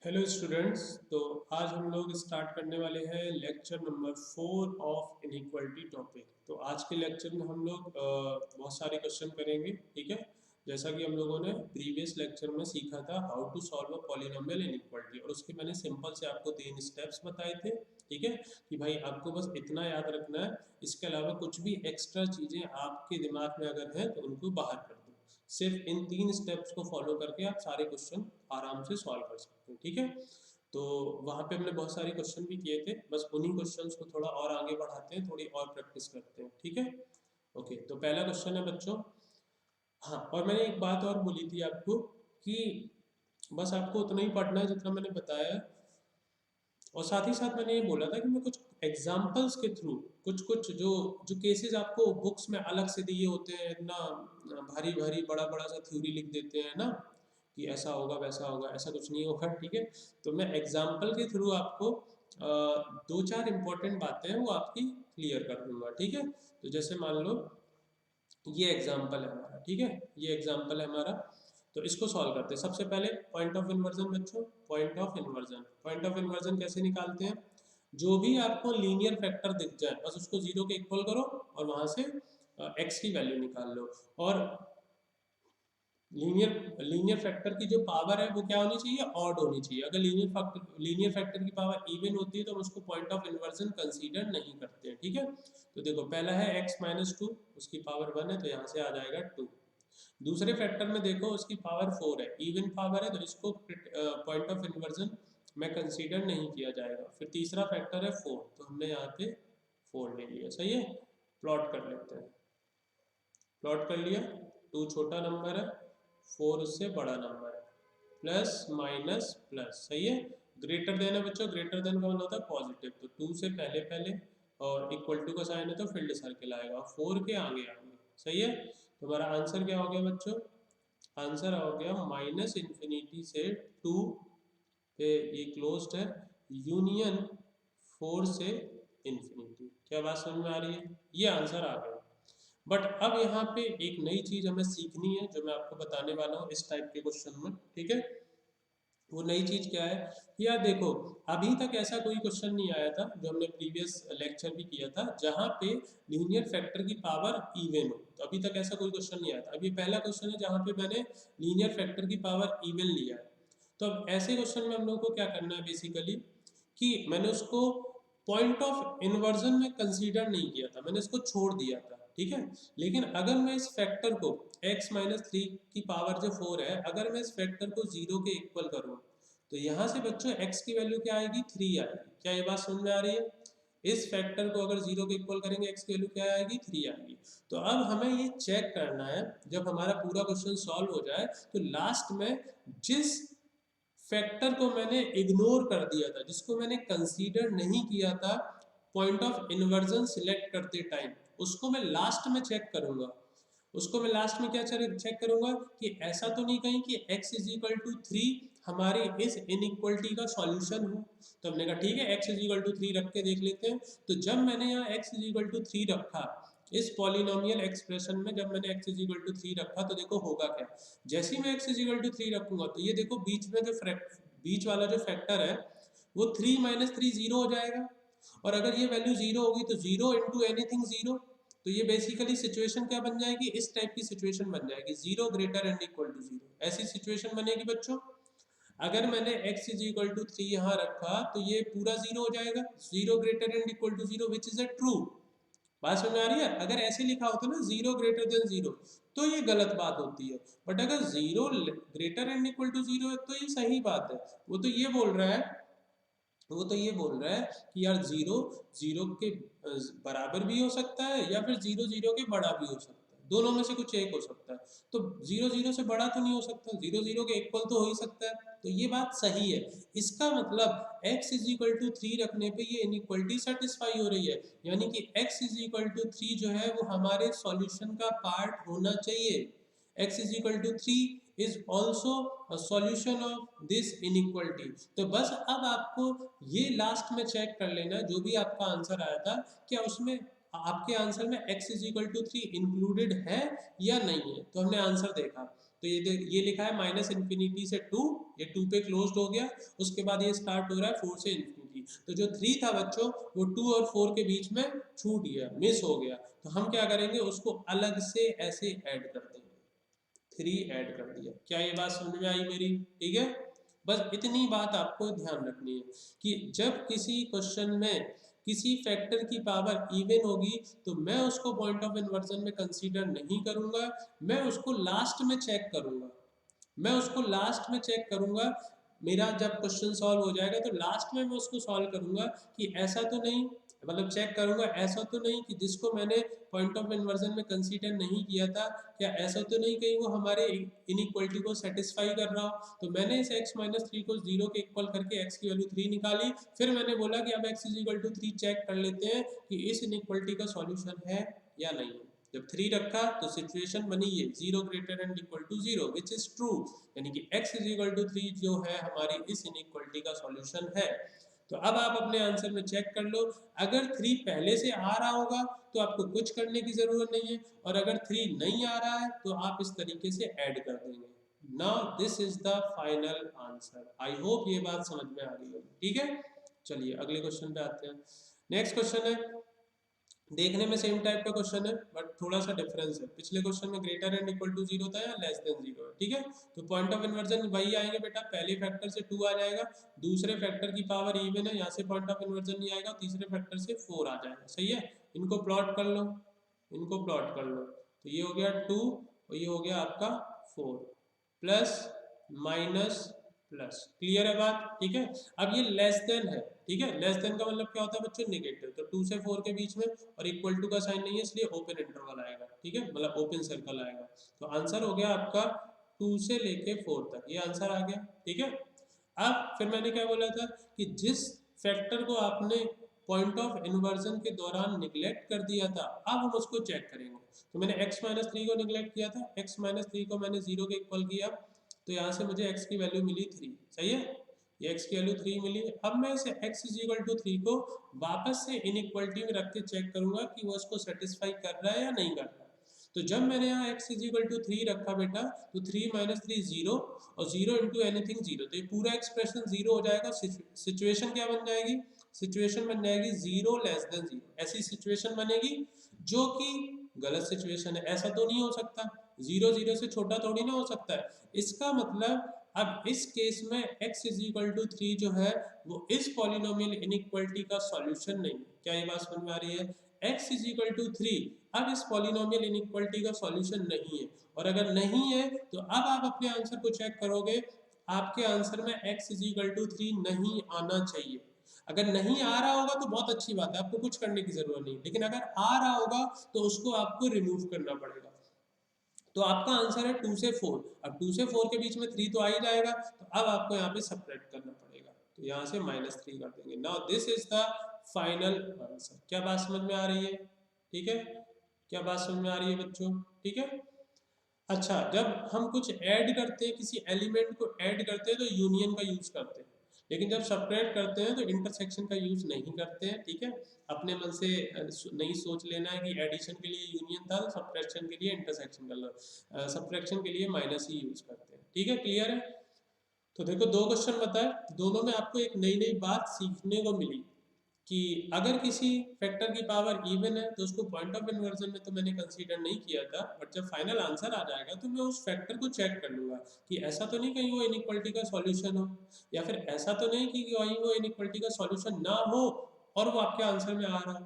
Hello students. तो आज हम लोग स्टार्ट करने वाले हैं lecture number 4 of inequality topic. तो आज के लेक्चर में हम लोग बहुत सारे क्वेश्चन करेंगे। ठीक है, जैसा कि हम लोगों ने प्रीवियस लेक्चर में सीखा था how to solve a polynomial inequality, और उसके मैंने सिंपल से आपको 3 स्टेप्स बताए थे। ठीक है, कि भाई आपको बस इतना याद रखना है, इसके अलावा कुछ भी एक्स्ट्रा चीज़ें आपके दिमाग में अगर हैं तो उनको बाहर कर दो। सिर्फ इन 3 स्टेप्स को फॉलो करके आप सारे क्वेश्चन आराम से सॉल्व कर सकते हैं। ठीक है, तो वहाँ पे हमने बहुत सारे क्वेश्चन भी किए थे, बस उन्हीं क्वेश्चंस को थोड़ा और आगे बढ़ाते हैं, थोड़ी और प्रैक्टिस करते हैं। ठीक है, ओके। तो पहला क्वेश्चन है बच्चों, हाँ, और मैंने एक बात और बोली थी आपको कि बस आपको उतना ही पढ़ना है जितना मैंने बताया, और साथ ही साथ मैंने ये बोला था कि मैं कुछ एग्जाम्पल्स के थ्रू कुछ कुछ जो जो केसेस आपको बुक्स में अलग से दिए होते हैं, इतना भारी भारी बड़ा बड़ा सा थ्योरी लिख देते हैं ना कि ऐसा होगा वैसा होगा, ऐसा कुछ नहीं होगा। ठीक है, तो मैं एग्जाम्पल के थ्रू आपको दो चार इंपॉर्टेंट बातें हैं वो आपकी क्लियर कर दूंगा। ठीक है, तो जैसे मान लो ये एग्जाम्पल है हमारा। ठीक है, ये एग्जाम्पल है हमारा, तो इसको सॉल्व करते हैं। सबसे पहले पॉइंट ऑफ इन्वर्जन बच्चों, पॉइंट ऑफ इन्वर्जन कैसे निकालते हैं? जो भी आपको लीनियर फैक्टर दिख जाए बस उसको जीरो के इक्वल करो और वहां से एक्स की वैल्यू निकाल लो। और लीनियर फैक्टर की जो पावर है वो क्या होनी चाहिए? ऑड होनी चाहिए। अगर लीनियर फैक्टर की पावर इवन होती है तो हम उसको पॉइंट ऑफ इन्वर्जन कंसीडर नहीं करते हैं। ठीक है, तो देखो पहला है x-2, उसकी पावर 1 है तो यहाँ से आ जाएगा 2। दूसरे फैक्टर में देखो उसकी पावर 4 है, इवन पावर है तो इसको पॉइंट ऑफ इन्वर्जन में कंसीडर नहीं किया जाएगा। फिर तीसरा फैक्टर है 4, तो हमने यहाँ पे 4 ले लिया। सही है, प्लॉट कर लेते हैं। प्लॉट कर लिया, 2 छोटा नंबर है, 4 उससे बड़ा नंबर है, प्लस माइनस प्लस। सही है, ग्रेटर देन है बच्चों, ग्रेटर देन का मतलब होता है पॉजिटिव, तो 2 से पहले पहले और इक्वल टू का साइन है तो फील्ड सर्किल आएगा, 4 के आगे आगे। सही है, तो हमारा आंसर क्या हो गया बच्चों? आंसर हो गया माइनस इन्फिनिटी से 2 पे ये क्लोज्ड है, यूनियन 4 से इन्फिनिटी। क्या बात समझ में आ रही है? ये आंसर आ गया। बट अब यहाँ पे एक नई चीज हमें सीखनी है जो मैं आपको बताने वाला हूँ इस टाइप के क्वेश्चन में। ठीक है, वो नई चीज क्या है? यार देखो, अभी तक ऐसा कोई क्वेश्चन नहीं आया था जो हमने प्रीवियस लेक्चर भी किया था जहाँ पे लीनियर फैक्टर की पावर इवन हो। तो अभी तक ऐसा कोई क्वेश्चन नहीं आया था। अभी पहला क्वेश्चन है जहाँ पे मैंने लीनियर फैक्टर की पावर इवन लिया है। तो अब ऐसे क्वेश्चन में हम लोग को क्या करना है बेसिकली, कि मैंने उसको पॉइंट ऑफ इन्वर्जन में कंसीडर नहीं किया था, मैंने इसको छोड़ दिया था। ठीक है, लेकिन अगर मैं इस फैक्टर को x-3 की पावर जो 4 है, अगर मैं इस फैक्टर को 0 के इक्वल करूं तो यहाँ से बच्चों x की वैल्यू क्या आएगी? 3 आएगी। क्या ये बात समझ में आ रही है? इस फैक्टर को अगर 0 के इक्वल करेंगे x की वैल्यू क्या आएगी? 3 आएगी। तो अब हमें ये चेक करना है, जब हमारा पूरा क्वेश्चन सॉल्व हो जाए तो लास्ट में जिस फैक्टर को मैंने इग्नोर कर दिया था, जिसको मैंने कंसीडर नहीं किया था पॉइंट ऑफ इन्वर्जन सिलेक्ट करते टाइम, उसको मैं लास्ट में चेक करूंगा। उसको मैं लास्ट में क्या चेक करूंगा कि ऐसा तो नहीं कहीं कि x इज इक्वल टू 3 हमारी इस इनइक्वलिटी का सॉल्यूशन हो। तो हमने कहा ठीक है x इज इक्वल टू 3 रख के देख लेते हैं। तो जब मैंने यहाँ x इज इक्वल टू 3 रखा, इस पॉलिनोमियल एक्सप्रेशन में जब मैंने x इज इक्वल टू 3 रखा तो देखो होगा क्या। जैसे ही मैं x इज इक्वल टू 3 रखूंगा तो ये देखो बीच में जो बीच वाला जो फैक्टर है वो 3 माइनस 3 जीरो हो जाएगा। और अगर ये वैल्यू जीरो होगी तो जीरो इंटू एनीथिंग जीरो, तो ये बेसिकली सिचुएशन क्या बन जाएगी? इस टाइप की सिचुएशन बन जाएगी, zero greater and equal to zero. ऐसी सिचुएशन बनेगी बच्चों। अगर मैंने x इज इक्वल टू 3 यहाँ रखा तो ये पूरा जीरो हो जाएगा, zero greater and equal to zero which is a true. बात समझ आ रही है? अगर ऐसे लिखा होता ना जीरो ग्रेटर देन जीरो तो ये गलत बात होती है, बट अगर zero greater and equal to zero है तो ये सही बात है। वो तो ये बोल रहा है कि यार जीरो जीरो के बराबर भी हो सकता है या फिर जीरो जीरो के बड़ा भी हो सकता है, दोनों में से कुछ एक हो सकता है। तो जीरो जीरो से बड़ा तो नहीं हो सकता, जीरो जीरो के इक्वल तो हो ही सकता है। तो ये बात सही है। इसका मतलब x इज इक्वल टू 3 रखने पे ये इनइक्वलिटी सेटिस्फाई हो रही है, यानी कि x इज इक्वल टू 3 जो है वो हमारे सॉल्यूशन का पार्ट होना चाहिए। x is equal to 3 is also a solution of this inequality। तो बस अब आपको ये लास्ट में चेक कर लेना जो भी आपका आंसर आया था, क्या उसमें आपके आंसर में x is equal to 3 included है या नहीं है। तो हमने आंसर देखा, तो ये लिखा है माइनस इन्फिनिटी से 2, ये 2 पे क्लोज्ड हो गया, उसके बाद ये स्टार्ट हो रहा है 4 से इन्फिनिटी। तो जो 3 था बच्चों वो 2 और 4 के बीच में छूट गया, मिस हो गया, तो हम क्या करेंगे उसको अलग से ऐसे ऐड कर देंगे, 3 ऐड कर दिया। क्या ये बात समझ में आई मेरी? ठीक है, बस इतनी बात आपको ध्यान रखनी है कि जब किसी क्वेश्चन में किसी फैक्टर की पावर इवन होगी तो मैं उसको पॉइंट ऑफ इन्वर्जन में कंसीडर नहीं करूंगा, मैं उसको लास्ट में चेक करूंगा, मैं उसको लास्ट में चेक करूंगा। मेरा जब क्वेश्चन सॉल्व हो जाएगा तो लास्ट में मैं उसको सॉल्व करूंगा कि ऐसा तो नहीं, मतलब चेक करूंगा ऐसा तो नहीं कि जिसको मैंने पॉइंट ऑफ इन्वर्जन में कंसीडर नहीं किया था, क्या ऐसा तो नहीं कहीं वो हमारे इनइक्वालिटी को सेटिस्फाई कर रहा हो। तो मैंने इस x माइनस 3 को 0 के इक्वल करके x की वैल्यू 3 निकाली, फिर मैंने बोला कि अब x is equal to 3 check कर लेते हैं कि इस इनइक्वालिटी का सॉल्यूशन है या नहीं है। जब 3 रखा तो सिचुएशन बनी ये 0 greater and equal to 0 which is true, यानी कि x इज इक्वल टू 3 जो है हमारी इस इनइक्वालिटी का सॉल्यूशन है। तो अब आप अपने आंसर में चेक कर लो, अगर 3 पहले से आ रहा होगा तो आपको कुछ करने की जरूरत नहीं है, और अगर 3 नहीं आ रहा है तो आप इस तरीके से ऐड कर देंगे। Now this is the final answer. I hope ये बात समझ में आ रही होगी। ठीक है, चलिए अगले क्वेश्चन पे आते हैं। नेक्स्ट क्वेश्चन है, देखने में सेम टाइप का क्वेश्चन है बट थोड़ा सा डिफरेंस है। पिछले क्वेश्चन में ग्रेटर एंड इक्वल टू 0 था या लेस देन 0 है। ठीक है, तो पॉइंट ऑफ इन्वर्जन वही आएंगे बेटा, पहले फैक्टर से 2 आ जाएगा, दूसरे फैक्टर की पावर इवन है, यहाँ से पॉइंट ऑफ इन्वर्जन नहीं आएगा, तीसरे फैक्टर से 4 आ जाएगा। सही है, इनको प्लॉट कर लो, इनको प्लॉट कर लो, तो ये हो गया 2 और ये हो गया आपका 4, प्लस माइनस प्लस। क्लियर है बात? ठीक है, अब ये लेस देन है। ठीक है, लेस देन का मतलब क्या होता है बच्चों? नेगेटिव। तो 2 से 4 के बीच में और इक्वल टू का साइन नहीं है इसलिए ओपन इंटरवल आएगा। ठीक है, मतलब ओपन सर्कल आएगा। तो आंसर हो गया आपका 2 से लेके 4 तक, ये आंसर आ गया। ठीक है, अब फिर मैंने क्या बोला था कि जिस फैक्टर को आपने पॉइंट ऑफ इन्वर्जन के दौरान निगलेक्ट कर दिया था, अब हम उसको चेक करेंगे। तो मैंने x माइनस 3 को निगलेक्ट किया था, x माइनस 3 को मैंने 0 के इक्वल किया, तो यहाँ से मुझे x की वैल्यू मिली 3। सही है, ये x की वैल्यू 3 मिली। अब मैं इसे x इज इक्वल टू 3 को वापस से इनइक्वालिटी में रख के चेक करूंगा कि वो इसको सेटिस्फाई कर रहा है या नहीं कर रहा है। तो जब मैंने यहाँ x इज इक्वल टू 3 रखा बेटा, तो 3 माइनस 3 0 और 0 इंटू एनीथिंग 0, तो ये पूरा एक्सप्रेशन 0 हो जाएगा। सिचुएशन क्या बन जाएगी? सिचुएशन बन जाएगी 0 लेस देन 0। ऐसी सिचुएशन बनेगी जो कि गलत सिचुएशन है, ऐसा तो नहीं हो सकता, 0 0 से छोटा थोड़ी ना हो सकता है। इसका मतलब अब इस केस में x इज इक्वल टू 3 जो है वो इस पॉलिनोमियल इनइक्वालिटी का सॉल्यूशन नहीं। क्या ये बात समझ में आ रही है? x इज इक्वल टू 3 अब इस पॉलिनोमियल इनइक्वालिटी का सॉल्यूशन नहीं है, और अगर नहीं है तो अब आप अपने आंसर को चेक करोगे, आपके आंसर में x इज इक्वल टू 3 नहीं आना चाहिए। अगर नहीं आ रहा होगा तो बहुत अच्छी बात है, आपको कुछ करने की जरूरत नहीं, लेकिन अगर आ रहा होगा तो उसको आपको रिमूव करना पड़ेगा। तो आपका आंसर है 2 से 4। अब 2 से 4 के बीच में 3 तो आ ही जाएगा, तो अब आपको यहाँ पे सब्ट्रैक्ट करना पड़ेगा, तो यहाँ से -3 कर देंगे। Now this is the final answer. क्या बात समझ में आ रही है? ठीक है, क्या बात समझ में आ रही है बच्चों? ठीक है, अच्छा, जब हम कुछ ऐड करते हैं, किसी एलिमेंट को ऐड करते हैं तो यूनियन का यूज करते हैं, लेकिन जब सब्ट्रैक्ट करते हैं तो इंटरसेक्शन का यूज नहीं करते हैं। ठीक है, अपने मन से नहीं सोच लेना है कि एडिशन के लिए यूनियन था, सब्ट्रैक्शन के लिए इंटरसेक्शन कर लो, सब्ट्रैक्शन के लिए माइनस ही यूज करते हैं। ठीक है, क्लियर है? तो देखो, 2 क्वेश्चन बताए, दोनों में आपको एक नई नई बात सीखने को मिली कि अगर किसी फैक्टर की पावर इवन है तो उसको पॉइंट ऑफ इन्वर्जन में तो मैंने कंसीडर नहीं किया था, बट जब फाइनल आंसर आ जाएगा तो मैं उस फैक्टर को चेक कर लूंगा कि ऐसा तो नहीं कहीं वो इनइक्वालिटी का सॉल्यूशन हो, या फिर ऐसा तो नहीं कि कहीं वो इनइक्वालिटी का सॉल्यूशन ना हो और वो आपके आंसर में आ रहा हो।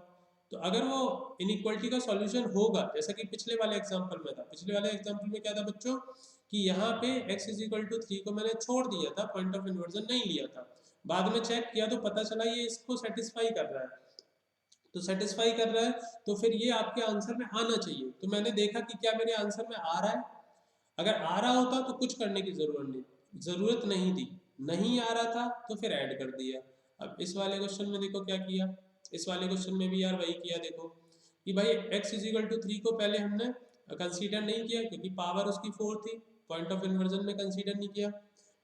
तो अगर वो इनइक्वालिटी का सॉल्यूशन होगा, जैसा कि पिछले वाले एग्जाम्पल में था, पिछले वाले एग्जाम्पल में क्या था बच्चों कि यहाँ पे x इज इक्वल टू 3 को मैंने छोड़ दिया था, पॉइंट ऑफ इन्वर्जन नहीं लिया था, बाद में चेक किया तो पता चला ये इसको सेटिस्फाई कर रहा है। तो सेटिस्फाई कर रहा है तो फिर ये आपके आंसर में आना चाहिए। तो मैंने देखा कि क्या मेरे आंसर में आ रहा है, अगर आ रहा होता तो कुछ करने की जरूरत नहीं थी, नहीं आ रहा था तो फिर ऐड कर दिया। अब इस वाले क्वेश्चन में देखो क्या किया, इस वाले क्वेश्चन में भी यार वही किया। देखो कि भाई x इज इक्वल टू 3 को पहले हमने कंसीडर नहीं किया क्योंकि पावर उसकी 4 थी, पॉइंट ऑफ इन्वर्जन में कंसीडर नहीं किया।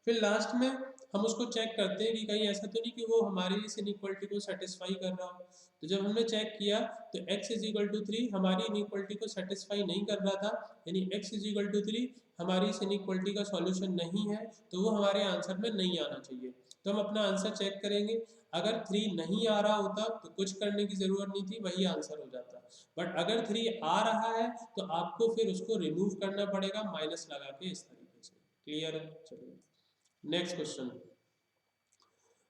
फिर लास्ट में हम उसको चेक करते हैं कि कहीं ऐसा तो नहीं कि वो हमारी इस इनइक्वालिटी को सेटिस्फाई कर रहा हो। तो जब हमने चेक किया तो x इज इक्वल टू 3 हमारी इनइक्वालिटी को सेटिस्फाई नहीं कर रहा था, यानी x इज इक्वल टू 3 हमारी इस इनइक्वालिटी का सॉल्यूशन नहीं है, तो वो हमारे आंसर में नहीं आना चाहिए। तो हम अपना आंसर चेक करेंगे, अगर 3 नहीं आ रहा होता तो कुछ करने की ज़रूरत नहीं थी, वही आंसर हो जाता। बट अगर 3 आ रहा है तो आपको फिर उसको रिमूव करना पड़ेगा माइनस लगा के, इस तरीके से। क्लियर है? चलिए next question.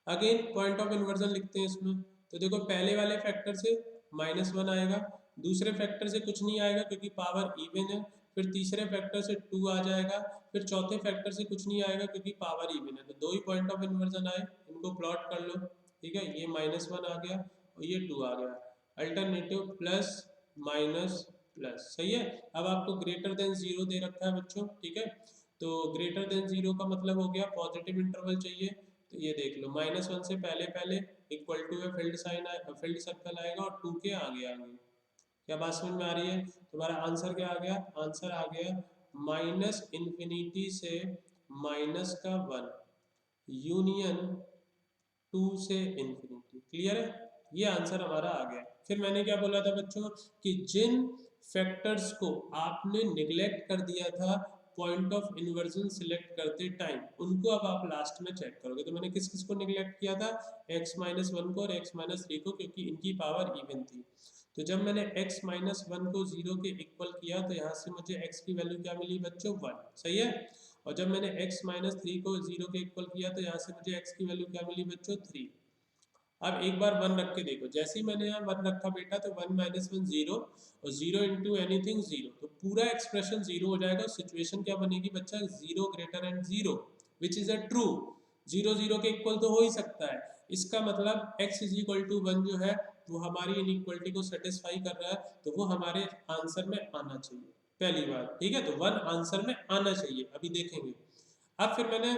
Again point of inversion लिखते हैं इसमें। तो देखो पहले वाले फैक्टर से -1 आएगा, दूसरे फैक्टर से कुछ नहीं आएगा क्योंकि पावर इवन है, फिर तीसरे फैक्टर से 2 आ जाएगा, फिर चौथे फैक्टर से कुछ नहीं आएगा क्योंकि पावर इवन है। तो दो ही पॉइंट ऑफ इन्वर्जन आए, इनको प्लॉट कर लो। ठीक है, ये -1 आ गया और ये 2 आ गया। अल्टरनेटिव प्लस माइनस प्लस, सही है। अब आपको ग्रेटर देन 0 दे रखा है बच्चों, ठीक है। तो ग्रेटर देन 0 का मतलब हो गया पॉजिटिव इंटरवल चाहिए। तो ये देख लो -1 से पहले पहले इक्वल टू है, फील्ड साइन फील्ड सर्कल आएगा और 2 के आगे आगे। क्या बात समझ में आ रही है? तुम्हारा आंसर क्या आ गया? आंसर आ गया -∞ से -1 यूनियन 2 से इंफिनिटी। क्लियर है? ये आंसर हमारा आ गया। फिर मैंने क्या बोला था बच्चों कि जिन फैक्टर्स को आपने निगलेक्ट कर दिया था पॉइंट ऑफ इन्वर्जन सिलेक्ट करते टाइम, उनको अब आप लास्ट में चेक करोगे। तो मैंने किस किस को निगलेक्ट किया था? x-1 को और x-3 को, क्योंकि इनकी पावर इवन थी। तो जब मैंने x-1 को 0 के इक्वल किया तो यहाँ से मुझे x की वैल्यू क्या मिली बच्चों? 1। सही है। और जब मैंने x-3 को 0 के इक्वल किया तो यहाँ से मुझे x की वैल्यू क्या मिली बच्चों? 3। अब एक बार 1 रख के देखो, जैसे ही मैंने यहाँ 1 रखा बेटा तो 1 - 1 0 और 0 इंटू एनीथिंग 0, तो पूरा एक्सप्रेशन 0 हो जाएगा। सिचुएशन क्या बनेगी बच्चा? 0 greater and 0 which is a true. 0 0 के इक्वल तो हो ही सकता है, इसका मतलब x इज इक्वल टू 1 जो है वो हमारी इनइक्वालिटी को सेटिस्फाई कर रहा है, तो वो हमारे आंसर में आना चाहिए पहली बार। ठीक है, तो 1 आंसर में आना चाहिए, अभी देखेंगे। अब फिर मैंने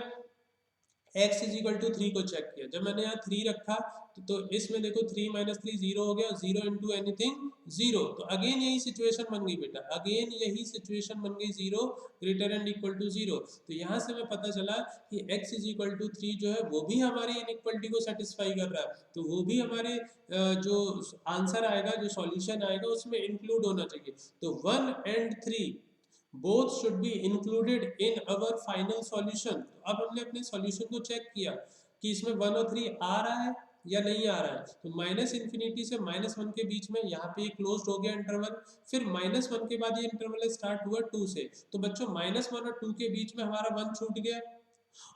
x इज इक्वल टू 3 को चेक किया। जब मैंने यहाँ 3 रखा तो इसमें देखो 3 - 3 0 हो गया, 0 इंटू एनीथिंग 0। तो अगेन यही सिचुएशन बन गई बेटा, अगेन यही सिचुएशन बन गई 0 ग्रेटर एंड इक्वल टू 0। तो यहाँ से हमें पता चला कि x इज इक्वल टू 3 जो है वो भी हमारी इनइक्वालिटी को सेटिस्फाई कर रहा है, तो वो भी हमारे जो आंसर आएगा, जो सॉल्यूशन आएगा उसमें इंक्लूड होना चाहिए। तो 1 and 3 both should be included in our final solution। अब हमने अपने सॉल्यूशन को चेक किया कि इसमें 1 और 3 आ रहा है या नहीं आ रहा है। तो -∞ से -1 के बीच में यहाँ पे क्लोज्ड हो गया इंटरवल, फिर -1 के बाद ये इंटरवल स्टार्ट हुआ 2 से। तो बच्चों -1 और 2 के बीच में हमारा 1 छूट गया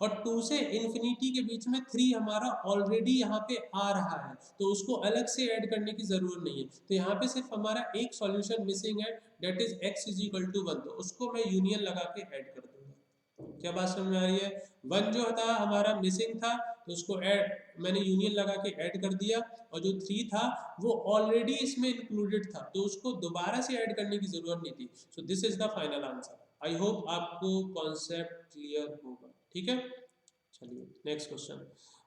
और 2 से इन्फिनिटी के बीच में 3 हमारा ऑलरेडी यहाँ पे आ रहा है, तो उसको अलग से ऐड करने की जरूरत नहीं है। तो यहाँ पे सिर्फ हमारा एक सॉल्यूशन मिसिंग है, that is x is equal to 1। तो उसको मैं यूनियन लगा के ऐड कर दूंगा। क्या बात समझ में आ रही है? 1 जो था हमारा मिसिंग था, तो उसको मैंने यूनियन लगा के ऐड कर दिया, और जो 3 था वो ऑलरेडी इसमें इंक्लूडेड था, तो उसको दोबारा से ऐड करने की जरूरत नहीं थी। So this is the final answer. I hope आपको कॉन्सेप्ट क्लियर होगा। ठीक है, चलिए नेक्स्ट क्वेश्चन।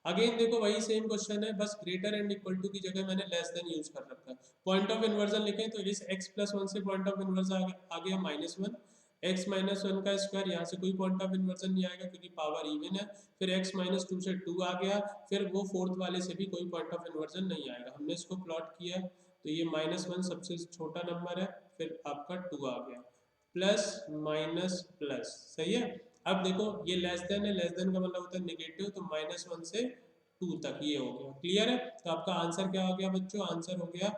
अगेन देखो वही सेम क्वेश्चन है, बस ग्रेटर एंड इक्वल टू की जगह मैंने लेस देन यूज कर रखा है। पॉइंट ऑफ इन्वर्जन लिखें तो इस x+1 से पॉइंट ऑफ इन्वर्जन आ गया -1, x - 1 का स्क्वायर, यहाँ से कोई पॉइंट ऑफ इन्वर्जन नहीं आएगा क्योंकि पावर इवन है। फिर x - 2 से 2 आ गया, फिर वो फोर्थ वाले से भी कोई पॉइंट ऑफ इन्वर्जन नहीं आएगा। हमने इसको प्लॉट किया तो ये -1 सबसे छोटा नंबर है, फिर आपका 2 आ गया, प्लस माइनस प्लस। सही है। अब देखो ये लेस देन है, लेस देन का मतलब होता है नेगेटिव, तो -1 से 2 तक ये हो गया। क्लियर है? तो आपका आंसर क्या हो गया बच्चों? आंसर हो गया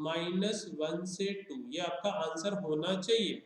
-1 से 2, ये आपका आंसर होना चाहिए।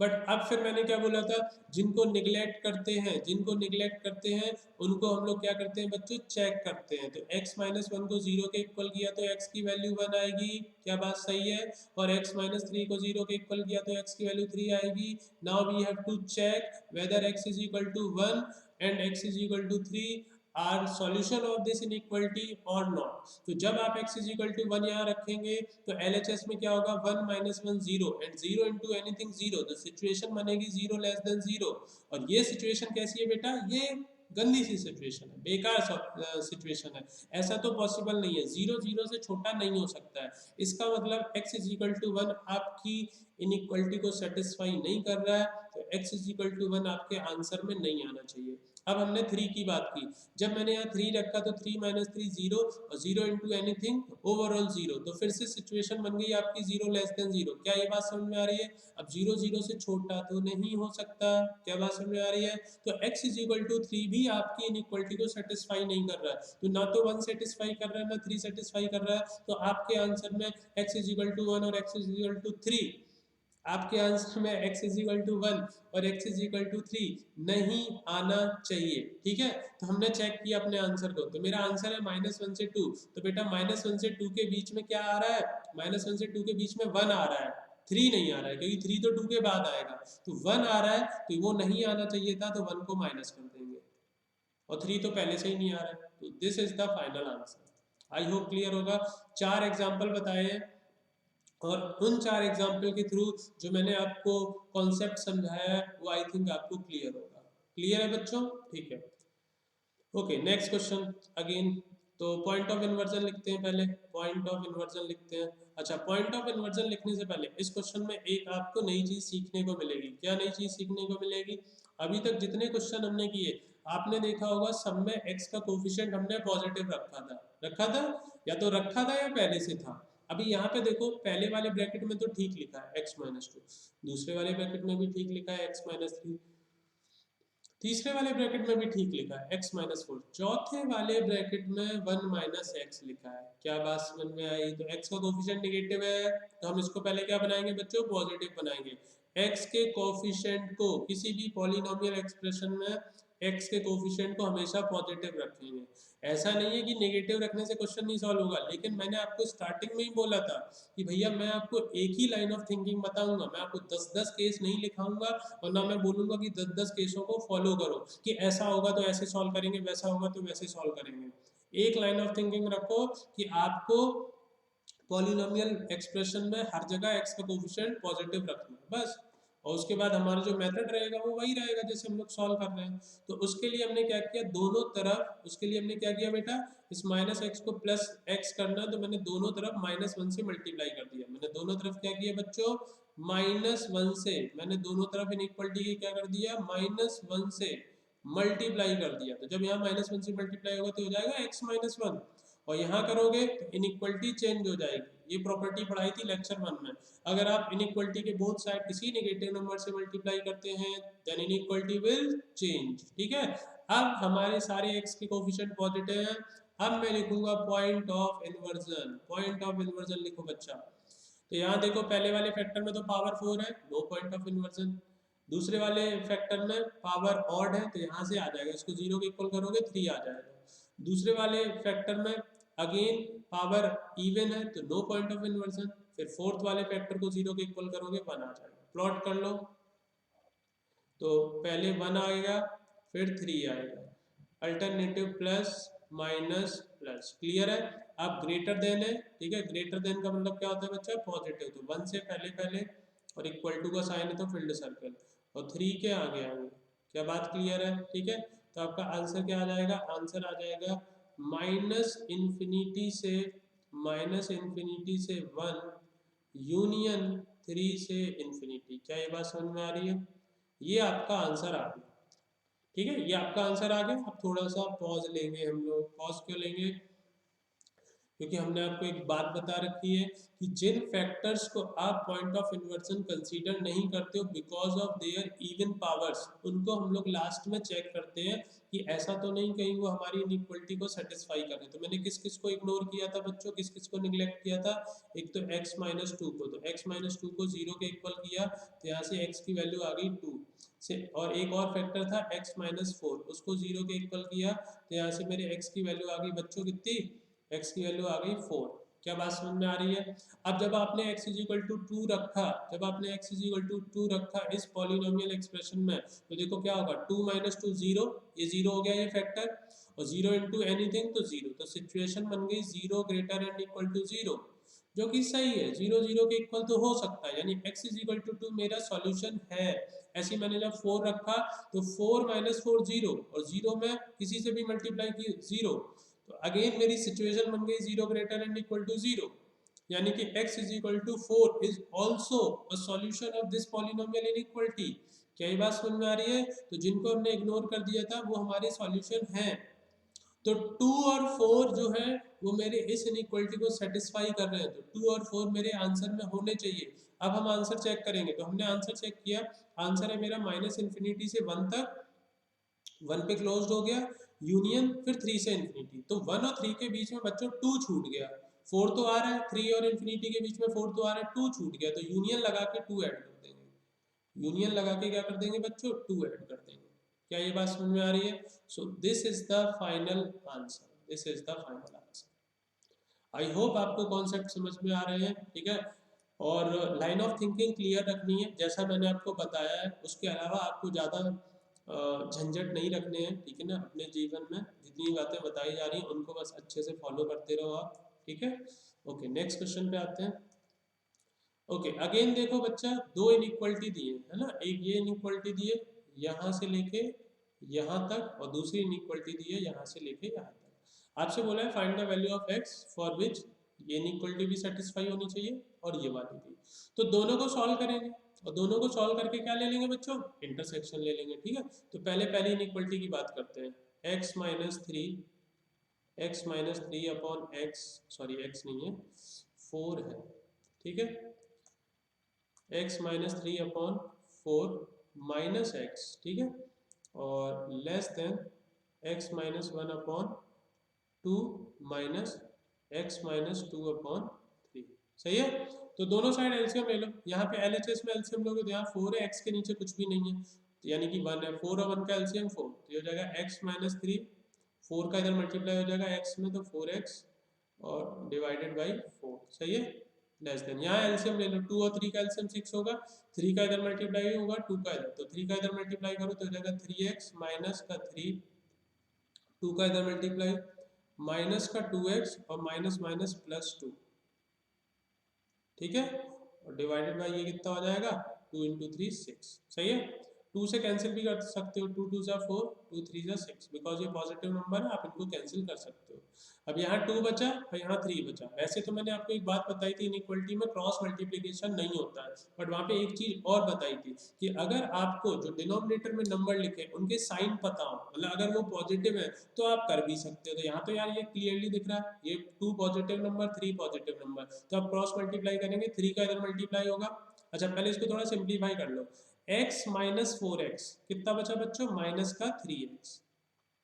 बट अब फिर मैंने क्या बोला था, जिनको निगलेक्ट करते हैं, जिनको निगलेक्ट करते हैं उनको हम लोग क्या करते हैं बच्चों? चेक करते हैं। तो x - 1 को 0 के इक्वल किया तो x की वैल्यू 1 आएगी। क्या बात सही है? और x - 3 को 0 के इक्वल किया तो x की वैल्यू 3 आएगी। Now we have to check whether x is equal to 1 and x is equal to 3 are solution of this inequality और नॉट। तो जब आप x इज इक्वल टू 1 यहाँ रखेंगे तो LHS में क्या होगा? 1 - 1 0 एंड 0 इंटू एनीथिंग 0, तो सिचुएशन बनेगी 0 लेस देन 0। और ये सिचुएशन कैसी है बेटा? ये गंदी सी सिचुएशन है, बेकार सिचुएशन है। ऐसा तो पॉसिबल नहीं है, 0 0 से छोटा नहीं हो सकता है। इसका मतलब x इज इक्वल टू 1 आपकी इनइक्वालिटी को सेटिस्फाई नहीं कर रहा है, तो x इज इक्वल टू 1 आपके आंसर में नहीं आना चाहिए। अब हमने 3 की बात की, जब मैंने यहाँ 3 रखा तो 3 माइनस 3 0 और 0 इंटू एनीथिंग ओवरऑल 0, तो फिर से सिचुएशन बन गई आपकी 0 लेस देन 0। क्या ये बात समझ में आ रही है? अब 0 0 से छोटा तो नहीं हो सकता, क्या बात समझ में आ रही है? तो x इज इक्वल टू 3 भी आपकी इनइक्वालिटी को सेटिस्फाई नहीं कर रहा है, तो ना तो 1 सेटिस्फाई कर रहा है ना 3 सेटिस्फाई कर रहा है, तो आपके आंसर में x इज इक्वल टू 1 और x इज इक्वल टू 3, आपके आंसर में x इज इक्वल टू 1 और x इज इक्वल टू 3 नहीं आना चाहिए। ठीक है, तो हमने चेक किया अपने आंसर को, तो मेरा आंसर है -1 से 2, तो बेटा -1 से 2 के बीच में क्या आ रहा है? -1 से 2 के बीच में 1 आ रहा है, 3 नहीं आ रहा है, क्योंकि 3 तो 2 के बाद आएगा, तो 1 आ रहा है, तो वो नहीं आना चाहिए था, तो 1 को माइनस कर देंगे, और 3 तो पहले से ही नहीं आ रहा है, तो this is the final answer. I hope clear होगा। 4 एग्जाम्पल बताए हैं, और उन 4 एग्जाम्पल के थ्रू जो मैंने आपको कॉन्सेप्ट समझाया है वो आई थिंक आपको क्लियर होगा। क्लियर है बच्चों? ठीक है, ओके नेक्स्ट क्वेश्चन अगेन। तो पॉइंट ऑफ इन्वर्जन लिखते हैं पहले, पॉइंट ऑफ इन्वर्जन लिखते हैं। अच्छा, पॉइंट ऑफ इन्वर्जन लिखने से पहले इस क्वेश्चन में एक आपको नई चीज सीखने को मिलेगी। क्या नई चीज सीखने को मिलेगी? अभी तक जितने क्वेश्चन हमने किए आपने देखा होगा सब में x का कोफिशिएंट हमने पॉजिटिव रखा था या तो रखा था या पहले से था। अभी यहाँ पे देखो पहले वाले ब्रैकेट में तो ठीक लिखा है x माइनस 2, दूसरे वाले ब्रैकेट में भी ठीक लिखा है x माइनस 3, तीसरे वाले ब्रैकेट में भी ठीक लिखा है x माइनस 4, चौथे वाले ब्रैकेट में 1 माइनस एक्स लिखा है। क्या बात समझ में आई? तो x का कोफिशिएंट नेगेटिव है, तो हम इसको पहले क्या बनाएंगे बच्चों? पॉजिटिव बनाएंगे। x के कोफिशिएंट को किसी भी पॉलिनोमियल एक्सप्रेशन में x के कोफिशिएंट को हमेशा पॉजिटिव रखेंगे। ऐसा नहीं है कि नेगेटिव रखने से क्वेश्चन नहीं सॉल्व होगा, लेकिन मैंने आपको स्टार्टिंग में ही बोला था कि भैया मैं आपको एक ही लाइन ऑफ थिंकिंग बताऊंगा, मैं आपको 10-10 केस नहीं लिखाऊंगा, और ना मैं बोलूंगा कि 10-10 केसों को फॉलो करो कि ऐसा होगा तो ऐसे सॉल्व करेंगे, वैसा होगा तो वैसे सॉल्व करेंगे। एक लाइन ऑफ थिंकिंग रखो कि आपको पॉलिनोमियल एक्सप्रेशन में हर जगह x का कोफिशिएंट पॉजिटिव रखना है बस, और उसके बाद हमारा जो मेथड रहेगा वो वही रहेगा जैसे हम लोग सॉल्व कर रहे हैं। तो उसके लिए हमने क्या किया, दोनों तरफ, उसके लिए हमने क्या किया बेटा, इस माइनस एक्स को प्लस एक्स करना, तो मैंने दोनों तरफ -1 से मल्टीप्लाई कर दिया। मैंने दोनों तरफ क्या किया बच्चों? -1 से मैंने दोनों तरफ इनइक्वालिटी की क्या कर दिया? -1 से मल्टीप्लाई कर दिया। तो जब यहाँ -1 से मल्टीप्लाई होगा तो हो जाएगा x-1, और यहाँ करोगे तो इनइक्वालिटी चेंज हो जाएगी। ये प्रॉपर्टी पढ़ाई थी लेक्चर 1 में। अगर आप इनइक्वालिटी के बोथ साइड किसी नेगेटिव नंबर से मल्टीप्लाई करते हैं देन इनइक्वालिटी विल चेंज। ठीक है, अब हमारे सारे x के कोफिशिएंट पॉजिटिव हैं। अब मैं लिखूंगा point of inversion. Point of inversion लिखो बच्चा। तो यहाँ देखो पहले वाले फैक्टर में तो पावर 4 है, नो पॉइंट ऑफ इन्वर्जन। दूसरे वाले फैक्टर में पावर ऑड है, तो यहाँ से आ जाएगा, इसको 0 के इक्वल करोगे 3 आ जाएगा। दूसरे वाले फैक्टर में अगेन पावर इवन है, तो नो पॉइंट ऑफ इन्वर्जन। फिर फोर्थ वाले फैक्टर को 0 के इक्वल करोगे 1 आ जाएगा। प्लॉट कर लो, तो पहले 1 आएगा फिर 3 आएगा, alternative plus minus plus. Clear है? अब ग्रेटर देन है, ठीक है, ग्रेटर देन का मतलब क्या होता है बच्चा? पॉजिटिव, तो 1 से पहले और इक्वल टू का साइन है तो फील्ड सर्कल, और 3 के आगे आगे। क्या बात क्लियर है? ठीक है, तो आपका आंसर क्या आ जाएगा? आंसर आ जाएगा माइनस इन्फिनिटी से 1 यूनियन 3 से इन्फिनिटी। क्या ये बात समझ में आ रही है? ये आपका आंसर आ गया। ठीक है, ये आपका आंसर आ गया। अब थोड़ा सा पॉज लेंगे हम लोग। पॉज क्यों लेंगे? क्योंकि हमने आपको एक बात बता रखी है कि जिन फैक्टर्स को आप पॉइंट ऑफ इन्वर्जन कंसीडर नहीं करते हो because of their even powers, उनको हम लोग लास्ट में चेक करते हैं कि ऐसा तो नहीं कहीं वो हमारी इनइक्वालिटी को सेटिस्फाई करे। तो मैंने किस किस को इग्नोर किया था बच्चों, किस किस को निगलेक्ट किया था? एक तो x-2 को, तो x-2 को 0 के इक्वल किया, तो यहाँ से x की वैल्यू आ गई 2 से, और एक और फैक्टर था x-4, उसको 0 के इक्वल किया, तो यहाँ से मेरे x की वैल्यू आ गई बच्चों कितनी? x की वैल्यू आ गई 4। क्या बात समझ में आ रही है? अब जब आपने x इक्वल टू 2 रखा, जब आपने x इक्वल टू 2 रखा इस पॉलिनोमियल एक्सप्रेशन में, तो देखो क्या होगा, 2 माइनस 2 0, ये 0 हो गया ये फैक्टर, और 0 इंटू एनीथिंग तो 0, तो सिचुएशन बन गई 0 ग्रेटर एंड इक्वल टू 0, जो कि सही है। 0 0 के इक्वल तो हो सकता है, यानी x इक्वल टू 2 मेरा सॉल्यूशन है। ऐसे मैंने जब 4 रखा तो 4 माइनस 4 0, और 0 में किसी से भी मल्टीप्लाई की 0, तो अगेन मेरी सिचुएशन बन गई 0 ग्रेटर एंड इक्वल टू 0। यानी कि x is equal to 4 is also a solution of this polynomial inequality. क्या ये बात समझ में आ रही है? तो जिनको हमने इग्नोर कर दिया था वो हमारे सॉल्यूशन हैं। तो 2 और 4 जो है वो मेरे इस इनइक्वालिटी को सेटिस्फाई कर रहे हैं, तो 2 और 4 मेरे आंसर में होने चाहिए। अब हम आंसर चेक करेंगे, तो हमने आंसर चेक किया, आंसर है मेरा माइनस इन्फिनिटी से 1 तक, 1 पे क्लोज्ड हो गया, यूनियन फिर 3 से इन्फिनिटी, तो 1 और 3 के बीच में बच्चों 2 छूट गया, 4 तो आ रहा है, 3 और इन्फिनिटी के बीच में 4 तो आ रहा है, 2 छूट गया, तो यूनियन लगा के 2 ऐड कर देंगे, यूनियन लगा के क्या कर देंगे बच्चों, 2 ऐड कर देंगे। क्या ये बात समझ में आ रही है? So this is the final answer, this is the final answer. I hope आपको कॉन्सेप्ट समझ में आ रहे हैं, ठीक है। और लाइन ऑफ थिंकिंग क्लियर रखनी है, जैसा मैंने आपको बताया है, उसके अलावा आपको ज़्यादा झंझट नहीं रखने हैं, ठीक है ना। अपने जीवन में जितनी बातें बताई जा रही हैं उनको बस अच्छे से फॉलो करते रहो आप, ठीक है। ओके, नेक्स्ट क्वेश्चन पे आते हैं। ओके, अगेन देखो बच्चा, दो इनइक्वालिटी दिए है ना, एक ये इनइक्वालिटी दिए यहाँ से लेके यहाँ तक, और दूसरी इनइक्वालिटी दी है यहाँ से लेके यहाँ तक। आपसे बोला है find the value of x for विच ये इनइक्वालिटी भी सेटिस्फाई होनी चाहिए और ये वाली भी। तो दोनों को सॉल्व करेंगे, और दोनों को सॉल्व करके क्या ले लेंगे बच्चों, इंटरसेक्शन ले लेंगे, ठीक है। तो पहली इनइक्वालिटी की बात करते हैं, x minus three upon x, sorry x नहीं है 4 है, ठीक है, x minus 3 upon 4 minus x, ठीक है, और less than x minus 1 upon 2 minus x minus 2 upon 3, सही है। तो दोनों साइड एलसीएम ले लो, यहाँ पे LHS में एलसीएम लोगे तो यहाँ 4 है, x के नीचे कुछ भी नहीं है, तो यानी कि 1 है, 4 और 1 का एलसीएम 4, तो ये हो जाएगा x माइनस 3, 4 का इधर मल्टीप्लाई हो जाएगा x में, तो 4x और डिवाइडेड बाई 4, सही है, लेस देन, यहाँ एलसीएम ले लो, 2 और 3 का एलसीएम 6 होगा, 3 का इधर मल्टीप्लाई होगा 2 का इधर, तो 3 का इधर मल्टीप्लाई करो तो हो जाएगा 3x माइनस का 3, 2 का इधर मल्टीप्लाई माइनस का 2x और माइनस माइनस प्लस 2, ठीक है, और डिवाइडेड बाई ये कितना हो जाएगा 2 इंटू 3 6, सही है। 2 से कैंसिल भी कर सकते हो, 2 2 जा 4, 2 3 जा 6, बिकॉज ये पॉजिटिव नंबर है, आप इनको कैंसिल कर सकते हो। अब यहाँ 2 बचा और यहाँ 3 बचा। वैसे तो मैंने आपको एक बात बताई थी, इनइक्वालिटी में क्रॉस मल्टीप्लिकेशन नहीं होता है, बट वहाँ पे एक चीज और बताई थी कि अगर आपको जो डिनोमिनेटर में नंबर लिखे उनके साइन पता हो, मतलब अगर वो पॉजिटिव है तो आप कर भी सकते हो। तो यहाँ तो यार ये क्लियरली दिख रहा है, ये 2 पॉजिटिव नंबर 3 पॉजिटिव नंबर, तो आप क्रॉस मल्टीप्लाई करेंगे, 3 का इधर मल्टीप्लाई होगा। अच्छा, पहले इसको थोड़ा सिंप्लीफाई कर लो, x माइनस 4x कितना बचा बच्चों, माइनस का 3x,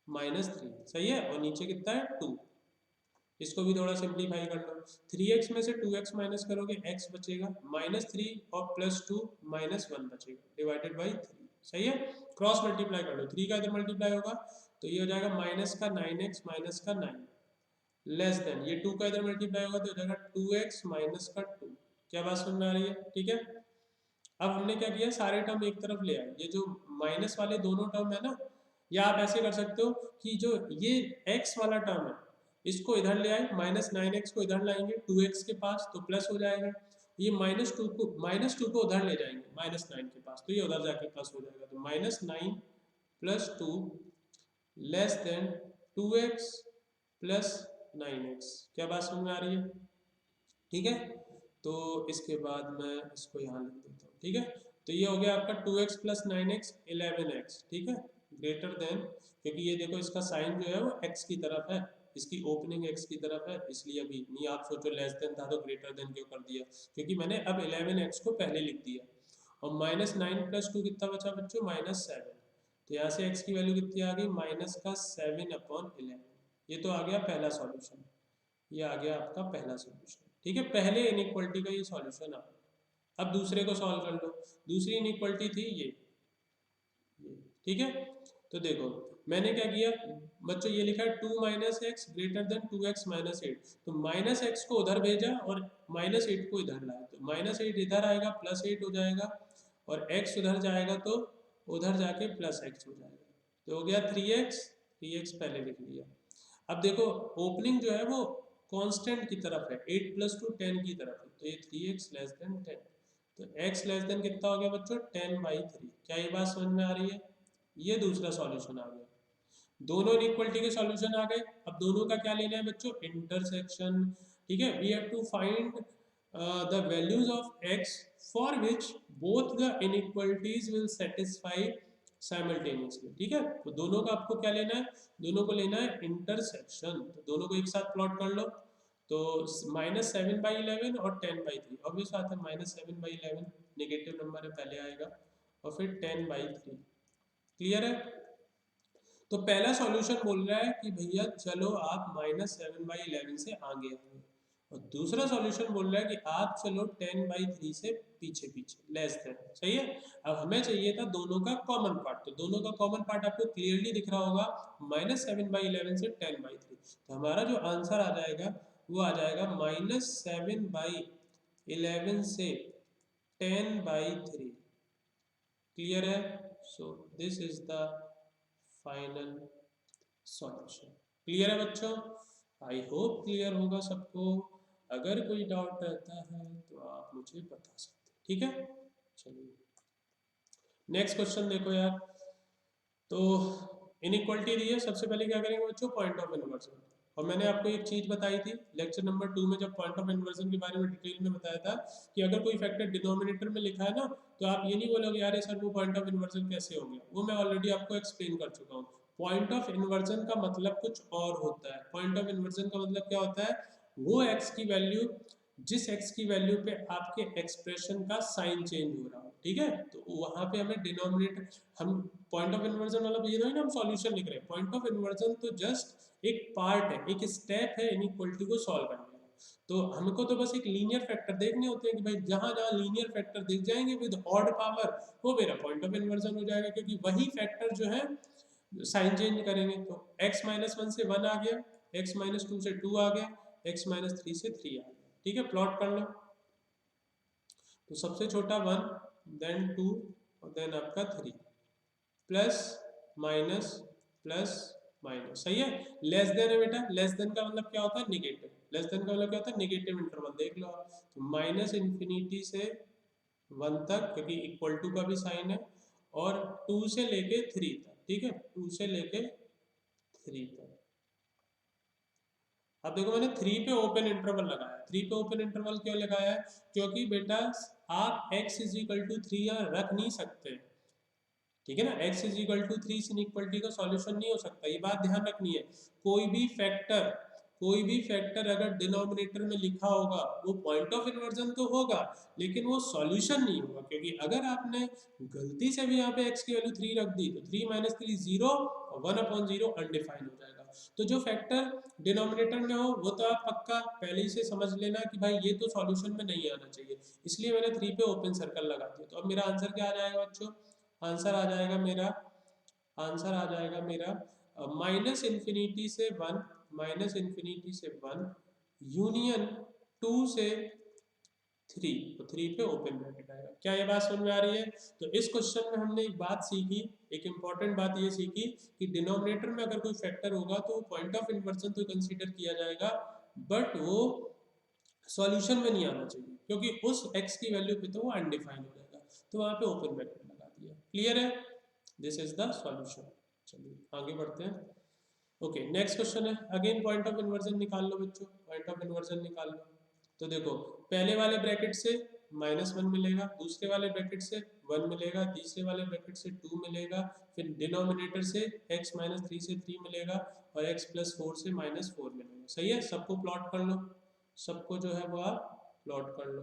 माइनस 3, सही है, और नीचे कितना है 2, इसको भी थोड़ा सिंप्लीफाई कर लो, 3x में से 2x माइनस करोगे x बचेगा, माइनस 3 और प्लस 2 माइनस 1 बचेगा, डिवाइडेड बाई 3, सही है। क्रॉस मल्टीप्लाई कर लो, 3 का इधर मल्टीप्लाई होगा तो ये हो जाएगा माइनस का 9x माइनस का 9, लेस देन ये 2 का इधर मल्टीप्लाई होगा तो हो जाएगा 2x माइनस का 2। क्या बात समझ में आ रही है, ठीक है। अब हमने क्या किया, सारे टर्म एक तरफ ले आए, ये जो माइनस वाले दोनों टर्म है ना, या आप ऐसे कर सकते हो कि जो ये x वाला टर्म है इसको इधर ले आए, माइनस 9x को इधर लाएंगे 2x के पास तो प्लस हो जाएगा, ये माइनस टू को उधर ले जाएंगे माइनस 9 के पास, तो ये उधर जाके प्लस हो जाएगा, तो minus 9 plus 2 less than 2x plus 9x। क्या बात समझ में आ रही है, ठीक है। तो इसके बाद मैं इसको यहाँ लिख देता हूँ, ठीक है। तो ये हो गया आपका 2x प्लस 9x 11x, ठीक है, ग्रेटर देन, क्योंकि ये देखो इसका साइन जो है वो x की तरफ है, इसकी ओपनिंग x की तरफ है, इसलिए अभी नहीं आप सोचो लेस देन था तो ग्रेटर देन क्यों कर दिया, क्योंकि मैंने अब 11x को पहले लिख दिया। और माइनस 9 प्लस 2 कितना बचा बच्चों, माइनस 7, तो यहाँ से x की वैल्यू कितनी आ गई, माइनस का 7 अपॉन 11, ये तो आ गया पहला सॉल्यूशन, ये आ गया आपका पहला सॉल्यूशन, ठीक है, पहले इनइक्वालिटी का ये सॉल्यूशन आ। अब दूसरे को सॉल्व कर लो, दूसरी इनइक्वालिटी थी ये, ठीक है। तो देखो मैंने क्या किया बच्चों, ये लिखा है 2 minus x greater then 2x minus 8, तो माइनस एक्स को उधर भेजा और माइनस 8 को इधर लाया, तो माइनस 8 इधर आएगा प्लस 8 हो जाएगा, और x उधर जाएगा तो उधर जाके प्लस x हो जाएगा, तो हो गया 3x पहले लिख लिया। अब देखो ओपनिंग जो है वो कांस्टेंट की तरफ है, 8 प्लस 2 10 की तरफ है, तो ये 3x लेस देन 10, तो x लेस देन कितना हो गया बच्चों 10/3। क्या ये बात समझ में आ रही है, ये दूसरा सॉल्यूशन आ गया, दोनों इनइक्वालिटी के सॉल्यूशन आ गए। अब दोनों का क्या लेना है बच्चों, इंटरसेक्शन, ठीक है, we have to find the values of x for which both the inequalities will satisfy simultaneously. ठीक है, तो दोनों का आपको क्या लेना है, दोनों को लेना है इंटरसेक्शन। तो दोनों को एक साथ प्लॉट कर लो। तो -7/11 और 10/3, ऑब्वियस बात है -7/11 नेगेटिव नंबर है, पहले आएगा, और फिर 10/3। क्लियर है? तो पहला सॉल्यूशन बोल रहा है कि भैया चलो आप -7/11 से आगे आओ, और दूसरा सॉल्यूशन बोल रहा है कि आप चलो 10/3 से पीछे पीछे, लेस देन। सही है? अब हमें चाहिए था दोनों का कॉमन पार्ट, तो दोनों का कॉमन पार्ट आपको क्लियरली दिख रहा होगा, -7/11 से 10/3। तो हमारा जो आंसर आ जाएगा वो आ जाएगा -7/11 से 10/3। क्लियर है? So this is the final solution. Clear है बच्चों? आई होप क्लियर होगा सबको। अगर कोई डाउट रहता है तो आप मुझे बता सकते हैं। ठीक है, चलिए नेक्स्ट क्वेश्चन देखो यार। तो इनइक्वालिटी दी है, सबसे पहले क्या करेंगे बच्चों, पॉइंट ऑफ इन्वर्जन। और मैंने आपको एक चीज बताई थी लेक्चर नंबर 2 में, जब पॉइंट ऑफ इन्वर्जन के बारे में डिटेल में बताया था कि अगर कोई फैक्टर डिनोमिनेटर में लिखा है ना, तो आप ये नहीं बोलोगे यार सर वो पॉइंट ऑफ इन्वर्जन कैसे हो गया, वो मैं ऑलरेडी आपको एक्सप्लेन कर चुका हूँ। पॉइंट ऑफ इन्वर्जन का मतलब कुछ और होता है। पॉइंट ऑफ इन्वर्जन का मतलब क्या होता है, वो एक्स की वैल्यू, जिस एक्स की वैल्यू पे आपके एक्सप्रेशन का साइन चेंज हो रहा हो। ठीक है, तो वहां पे हमें डिनोमिनेटर, हम पॉइंट ऑफ इन्वर्जन मतलब ये नहीं ना हम सॉल्यूशन लिख रहे हैं, पॉइंट ऑफ इन्वर्जन तो जस्ट एक पार्ट है, एक स्टेप है इनइक्वालिटी को सॉल्व करने का। तो हमको तो बस एक लीनियर फैक्टर देखने होते हैं कि भाई जहां जहां लीनियर फैक्टर दिख जाएंगे विद ऑड पावर, वो मेरा पॉइंट ऑफ इन्वर्जन हो जाएगा, क्योंकि वही फैक्टर जो है साइन चेंज करेंगे। तो x-1 से 1 आ गया, x-2 से 2 आ गया, x-3 से 3 आ गया। ठीक है, प्लॉट कर लो। तो सबसे छोटा 1, देन 2, और देन आपका 3, प्लस माइनस प्लस माइनस। सही है? लेस देन है बेटा, लेस देन का मतलब क्या होता है, निगेटिव। लेस देन का मतलब क्या होता है, निगेटिव इंटरवल। देख लो आप, तो -∞ से 1 तक, क्योंकि इक्वल टू का भी साइन है, और 2 से लेके 3 तक। ठीक है, 2 से लेके 3 तक। अब देखो मैंने 3 पे ओपन इंटरवल लगाया। 3 पे ओपन इंटरवल क्यों लगाया है, क्योंकि बेटा आप x = 3 यहाँ रख नहीं सकते। ठीक है ना, x = 3 से इनइक्वालिटी का सॉल्यूशन नहीं हो सकता, ये बात ध्यान रखनी है। कोई भी फैक्टर अगर डिनोमिनेटर में लिखा होगा वो पॉइंट ऑफ इन्वर्जन तो होगा, लेकिन वो सॉल्यूशन नहीं होगा, क्योंकि अगर आपने गलती से भी यहाँ पे x की वैल्यू 3 रख दी तो 3 - 3 0, और 1/0 अनडिफाइंड हो जाएगा। तो जो फैक्टर डिनोमिनेटर में हो वो तो आप पक्का पहले ही से समझ लेना कि भाई ये तो सॉल्यूशन में नहीं आना चाहिए, इसलिए मैंने 3 पे ओपन सर्कल लगा दिया। तो अब मेरा आंसर क्या आ जाएगा बच्चों, आंसर आ जाएगा मेरा, आंसर आ जाएगा मेरा -∞ से 1, -∞ से 1 यूनियन 2 से 3, तो 3 पे ओपन ब्रैकेट आएगा। क्या ये बात समझ में आ रही है? तो इस क्वेश्चन में हमने एक बात सीखी, एक इंपॉर्टेंट बात ये सीखी कि डिनोमिनेटर में अगर कोई फैक्टर होगा तो पॉइंट ऑफ इन्वर्जन तो कंसीडर किया जाएगा, बट वो सॉल्यूशन में नहीं आना चाहिए, क्योंकि उस x की वैल्यू पे तो वो अनडिफाइंड हो जाएगा। तो वहाँ पे ओपन ब्रैकेट लगा दिया। क्लियर है? This is the solution. चलिए आगे बढ़ते हैं। ओके, नेक्स्ट क्वेश्चन है, अगेन पॉइंट ऑफ इन्वर्जन निकाल लो बच्चों, पॉइंट ऑफ इन्वर्जन निकाल लो। तो देखो पहले वाले ब्रैकेट से -1 मिलेगा, दूसरे वाले ब्रैकेट से 1 मिलेगा, तीसरे वाले ब्रैकेट से 2 मिलेगा, फिर डिनोमिनेटर से x - 3 से 3 मिलेगा, और x + 4 से -4 मिलेगा। सही है? सबको प्लॉट कर लो, सबको जो है वो आप प्लॉट कर लो।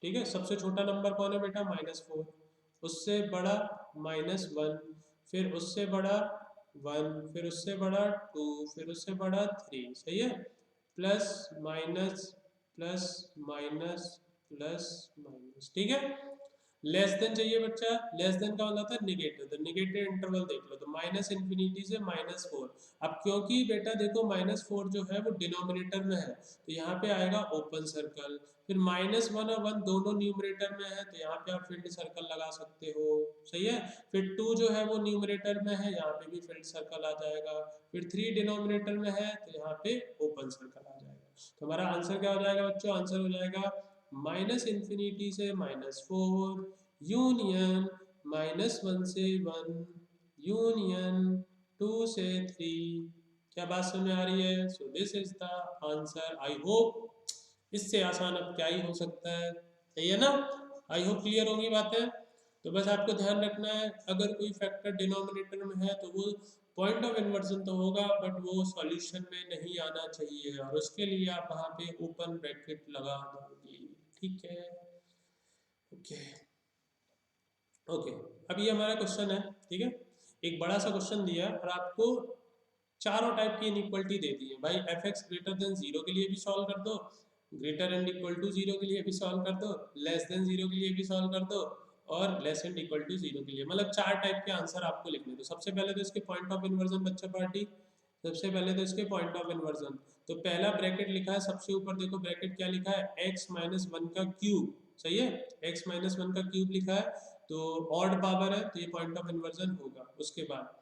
ठीक है, सबसे छोटा नंबर कौन है बेटा, -4, उससे बड़ा -1, फिर उससे बड़ा 1, फिर उससे बड़ा 2, फिर उससे बड़ा 3। सही है? Plus minus plus minus plus minus. ठीक है, लेस देन चाहिए बच्चा, लेस देन का मतलब होता है निगेटिव, तो निगेटिव इंटरवल देख लो, तो -∞ से -4। अब क्योंकि बेटा देखो -4 जो है वो डिनोमिनेटर में है, तो यहाँ पे आएगा ओपन सर्कल, फिर -1 और 1 दोनों न्यूमरेटर में है, तो यहाँ पे आप फील्ड सर्कल लगा सकते हो। सही है? फिर 2 जो है वो न्यूमरेटर में है, यहाँ पे भी फील्ड सर्कल आ जाएगा, फिर 3 डिनोमिनेटर में है, तो यहाँ पे ओपन सर्कल आ जाएगा। तो हमारा आंसर क्या हो जाएगा बच्चों, आंसर हो जाएगा -∞ से -4 यूनियन -1 से 1 यूनियन 2 से 3। क्या बात समझ में आ रही है? So this is the answer. I hope इससे आसान अब क्या ही हो सकता है, सही है ना? आई होप क्लियर होगी बातें। तो बस आपको ध्यान रखना है, अगर कोई फैक्टर डिनोमिनेटर में है तो वो पॉइंट ऑफ इन्वर्जन तो होगा बट वो सॉल्यूशन में नहीं आना चाहिए, और उसके लिए आप वहाँ पे ओपन ब्रैकेट लगा दोगे, ठीक है? ओके ओके, अब ये हमारा क्वेश्चन है, ठीक है? एक बड़ा सा क्वेश्चन दिया है और आपको चारों टाइप की इनइक्वलिटी दे दी है भाई। F X greater than zero के लिए भी सॉल्व कर दो, greater and equal to zero के लिए भी सॉल्व कर दो, लेस देन जीरो के लिए भी सॉल्व कर दो, और less and equal to zero के लिए, मतलब चार टाइप के आंसर आपको लिखने दो। सबसे पहले तो इसके पॉइंट ऑफ इन्वर्जन बच्चा पार्टी, सबसे पहले तो इसके पॉइंट ऑफ इन्वर्जन। तो पहला ब्रैकेट लिखा है सबसे ऊपर, देखो ब्रैकेट क्या लिखा है, x माइनस वन का क्यूब, सही है? x माइनस वन का क्यूब लिखा है, तो ऑड पावर है तो ये पॉइंट ऑफ इन्वर्जन होगा। उसके बाद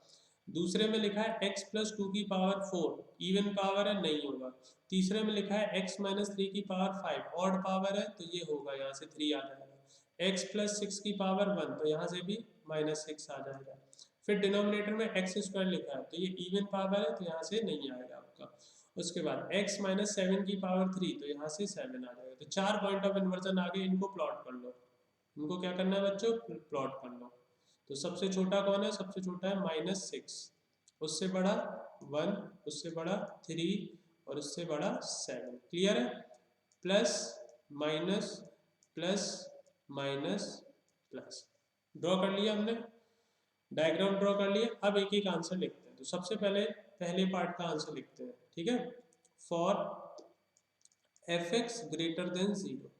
दूसरे में लिखा है x प्लस टू की पावर फोर, इवन पावर है, नहीं होगा। तीसरे में लिखा है x माइनस थ्री की पावर फाइव, ऑड पावर है तो ये होगा, यहाँ से थ्री आ जाएगा। x प्लस सिक्स की पावर वन, तो यहाँ से भी माइनस सिक्स आ जाएगा। फिर डिनोमिनेटर में एक्स स्क्वायर लिखा है तो ये इवन पावर है तो यहाँ से नहीं आएगा आपका। उसके बाद x माइनस सेवन की पावर थ्री, तो यहाँ से सेवन आ जाएगा। तो चार पॉइंट ऑफ इन्वर्जन आ गए, इनको प्लॉट कर लो। इनको क्या करना है बच्चों, प्लॉट कर लो। तो सबसे छोटा कौन है, सबसे छोटा है माइनस सिक्स, उससे बड़ा वन, उससे बड़ा थ्री, और उससे बड़ा सेवन। क्लियर है? Plus minus plus minus plus, draw कर लिया हमने, डायग्राम ड्रॉ कर लिया। अब एक एक आंसर लिखते हैं। तो सबसे पहले पहले पार्ट का आंसर लिखते हैं, ठीक है? For F X greater than zero,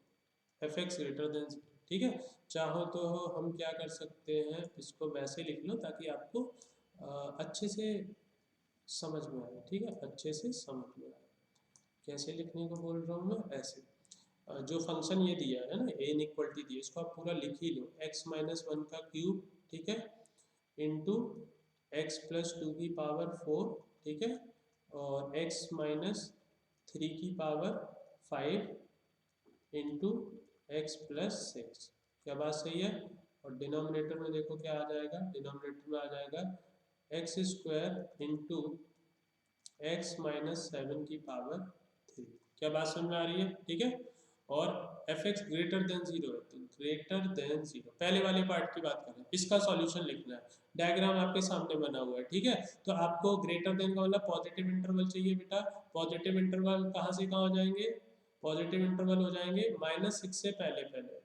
F X greater than zero, ठीक है? चाहो तो हम क्या कर सकते हैं, इसको वैसे लिख लो ताकि आपको अच्छे से समझ में आए, ठीक है? अच्छे से समझ में आए। कैसे लिखने को बोल रहा हूँ मैं, ऐसे। जो फंक्शन ये दिया है ना, ए इनइक्वलिटी दी है, इसको आप पूरा लिख ही लो, एक्स माइनस वन का क्यूब, ठीक है, इंटू एक्स प्लस टू की पावर फोर, ठीक है, और एक्स माइनस थ्री की power five into x plus six. क्या बात सही है? और डिनोमिनेटर में देखो क्या आ जाएगा, डिनोमिनेटर में आ जाएगा x square into x minus seven की पावर थ्री। क्या बात समझ में आ रही है? ठीक है। और F X greater than zero है तो ग्रेटर देन जीरो, पहले वाले पार्ट की बात करें, इसका सॉल्यूशन लिखना है। डायग्राम आपके सामने बना हुआ है, ठीक है? तो आपको ग्रेटर देन का मतलब पॉजिटिव इंटरवल चाहिए बेटा। पॉजिटिव इंटरवल कहाँ से कहाँ हो जाएंगे? पॉजिटिव इंटरवल हो जाएंगे माइनस सिक्स से पहले पहले,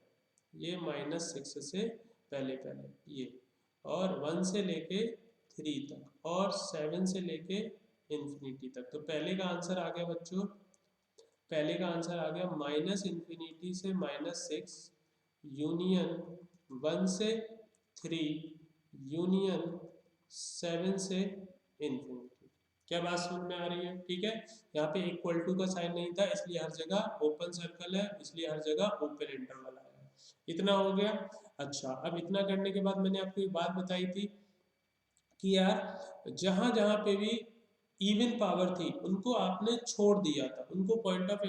ये माइनस सिक्स से पहले पहले ये, और वन से लेके थ्री तक, और सेवन से लेके इन्फिनिटी तक। तो पहले का आंसर आ गया बच्चों, पहले का आंसर आ गया माइनस इन्फिनिटी से माइनस सिक्स, यूनियन वन से थ्री, यूनियन सेवन से इन्फिनिटी। क्या बात समझ में आ रही है? ठीक है। यहाँ पे इक्वल टू का साइन नहीं था इसलिए हर जगह ओपन सर्कल है, इसलिए हर जगह ओपन इंटरवल आया है। इतना हो गया। अच्छा, अब इतना करने के बाद मैंने आपको एक बात बताई थी कि यार जहाँ जहाँ पे भी इवन पावर थी उनको आपने छोड़ दिया था, उनको पॉइंट ऑफ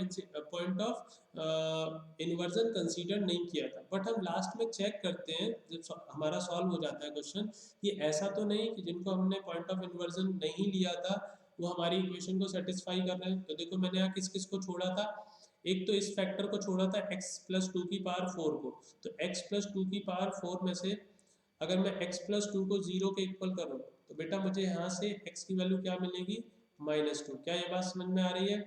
इन्वर्जन कंसीडर नहीं किया था। बट हम लास्ट में चेक करते हैं जब हमारा सॉल्व हो जाता है क्वेश्चन, कि ऐसा तो नहीं कि जिनको हमने पॉइंट ऑफ इन्वर्जन नहीं लिया था वो हमारी इक्वेशन को सेटिस्फाई कर रहे हैं। तो देखो मैंने यहाँ किस किस को छोड़ा था, एक तो इस फैक्टर को छोड़ा था x प्लस टू की पावर फोर को। तो x प्लस टू की पावर फोर में से अगर मैं x प्लस टू को जीरो के इक्वल करूँ तो बेटा मुझे यहाँ से x की वैल्यू क्या मिलेगी, माइनस टू। क्या ये बात समझ में आ रही है?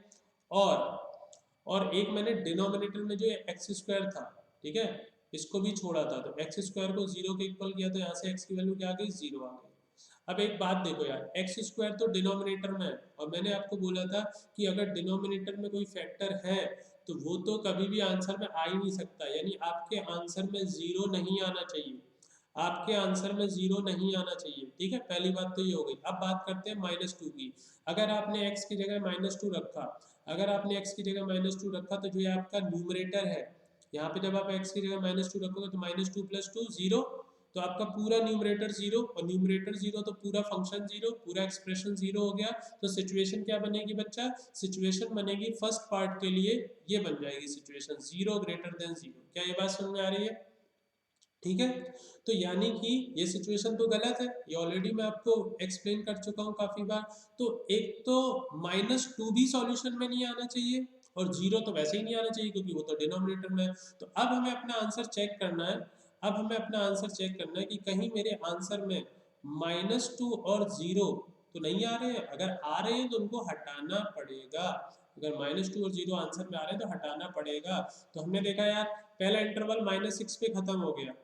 और एक मैंने डिनोमिनेटर में जो एक्स स्क्वायर था, ठीक है, इसको भी छोड़ा था। तो एक्स स्क्वायर को जीरो के इक्वल किया तो यहाँ से x की वैल्यू क्या आ गई, जीरो आ गई। अब एक बात देखो यार, एक्स स्क्वायर तो डिनोमिनेटर में है, और मैंने आपको बोला था कि अगर डिनोमिनेटर में कोई फैक्टर है तो वो तो कभी भी आंसर में आ ही नहीं सकता, यानी आपके आंसर में जीरो नहीं आना चाहिए, आपके आंसर में जीरो नहीं आना चाहिए। ठीक है, पहली बात तो ये हो गई। अब बात करते हैं माइनस टू की। अगर आपने x की जगह माइनस टू रखा, अगर आपने x की जगह माइनस टू रखा तो जो ये आपका न्यूमरेटर है, यहाँ पे जब आप x की जगह माइनस टू रखोगे तो minus two plus two zero, तो आपका पूरा न्यूमरेटर जीरो, और न्यूमरेटर जीरो तो पूरा फंक्शन जीरो, पूरा एक्सप्रेशन जीरो हो गया। तो सिचुएशन क्या बनेगी बच्चा, सिचुएशन बनेगी फर्स्ट पार्ट के लिए ये बन जाएगी situation zero greater than zero. क्या ये बात समझ में आ रही है? ठीक है। तो यानी कि ये सिचुएशन तो गलत है, ये ऑलरेडी मैं आपको एक्सप्लेन कर चुका हूँ काफी बार। तो एक तो -2 भी सॉल्यूशन में नहीं आना चाहिए और 0 तो वैसे ही नहीं आना चाहिए क्योंकि वो तो डिनोमिनेटर में है। तो अब हमें अपना आंसर चेक करना है, अब हमें अपना आंसर चेक करना है कि कहीं मेरे आंसर में -2 और 0 तो नहीं आ रहे हैं। अगर आ रहे हैं तो उनको हटाना पड़ेगा। अगर -2 और 0 आंसर में आ रहे हैं तो हटाना पड़ेगा। तो हमने देखा यार, पहला इंटरवल -6 पे खत्म हो गया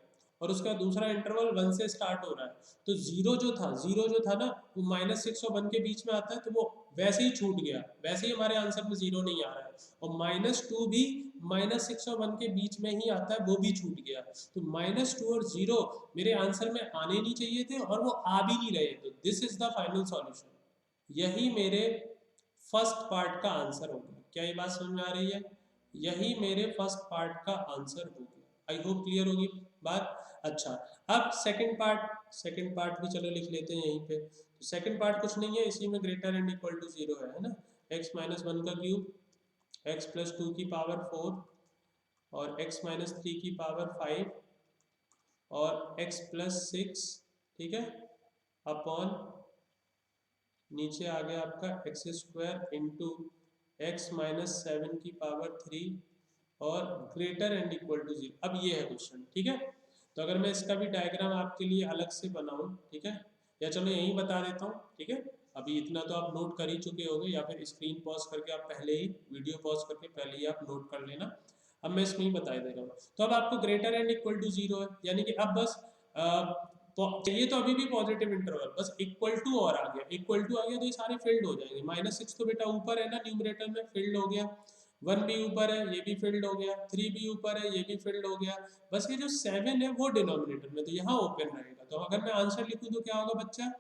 और उसका दूसरा इंटरवल 1 से स्टार्ट हो रहा है। तो जीरो जो था ना, वो -6 और 1 के बीच में आता है, तो वो वैसे ही छूट गया, वैसे ही हमारे आंसर में 0 नहीं आ रहा है। और -2 भी -6 और 1 के बीच में ही आता है, वो भी छूट गया। तो -2 और 0 मेरे आंसर में आने नहीं चाहिए थे और वो आ भी नहीं रहे। तो this is the final solution. यही मेरे फर्स्ट पार्ट का आंसर होगा। क्या ये बात समझ में आ रही है? यही मेरे फर्स्ट पार्ट का आंसर होगा। आई होप क्लियर होगी बात। अच्छा, अब सेकंड पार्ट भी चलो लिख लेते हैं यहीं पे। तो सेकंड पार्ट कुछ नहीं है, इसी में ग्रेटर एंड इक्वल टू 0 है ना। x माइनस 1 का क्यूब, x प्लस 2 की पावर 4 और x माइनस 3 की पावर 5 और x प्लस 6, ठीक है, अपॉन नीचे आ गया आपका x square into x minus 7 की पावर 3 और ग्रेटर एंड इक्वल टू 0। अब ये है क्वेश्चन, ठीक है। तो अगर मैं इसका भी डायग्राम आपके लिए अलग से बनाऊं, ठीक है, या चलो यहीं बता देता हूँ, ठीक है। अभी इतना तो आप नोट कर ही चुके होंगे, या फिर स्क्रीन पॉज करके आप पहले ही वीडियो पॉज करके पहले ही आप नोट कर लेना। अब मैं इसमें ही बता दे रहा हूँ। तो अब आपको ग्रेटर एंड इक्वल टू 0 है, यानी कि अब बस चाहिए तो अभी भी पॉजिटिव इंटरवल, बस इक्वल टू और आ गया, इक्वल टू आ गया तो ये सारे फिल्ड हो जाएंगे। -6 तो बेटा ऊपर है ना, न्यूमरेटर में फिल्ड हो गया। 1 भी ऊपर है, ये भी फिल्ड हो गया। 3 भी ऊपर है, ये भी फिल्ड हो गया। बस ये जो 7 है वो डिनोमिनेटर में, तो यहाँ ओपन रहेगा। तो अगर मैं आंसर लिखूँ तो क्या होगा बच्चा?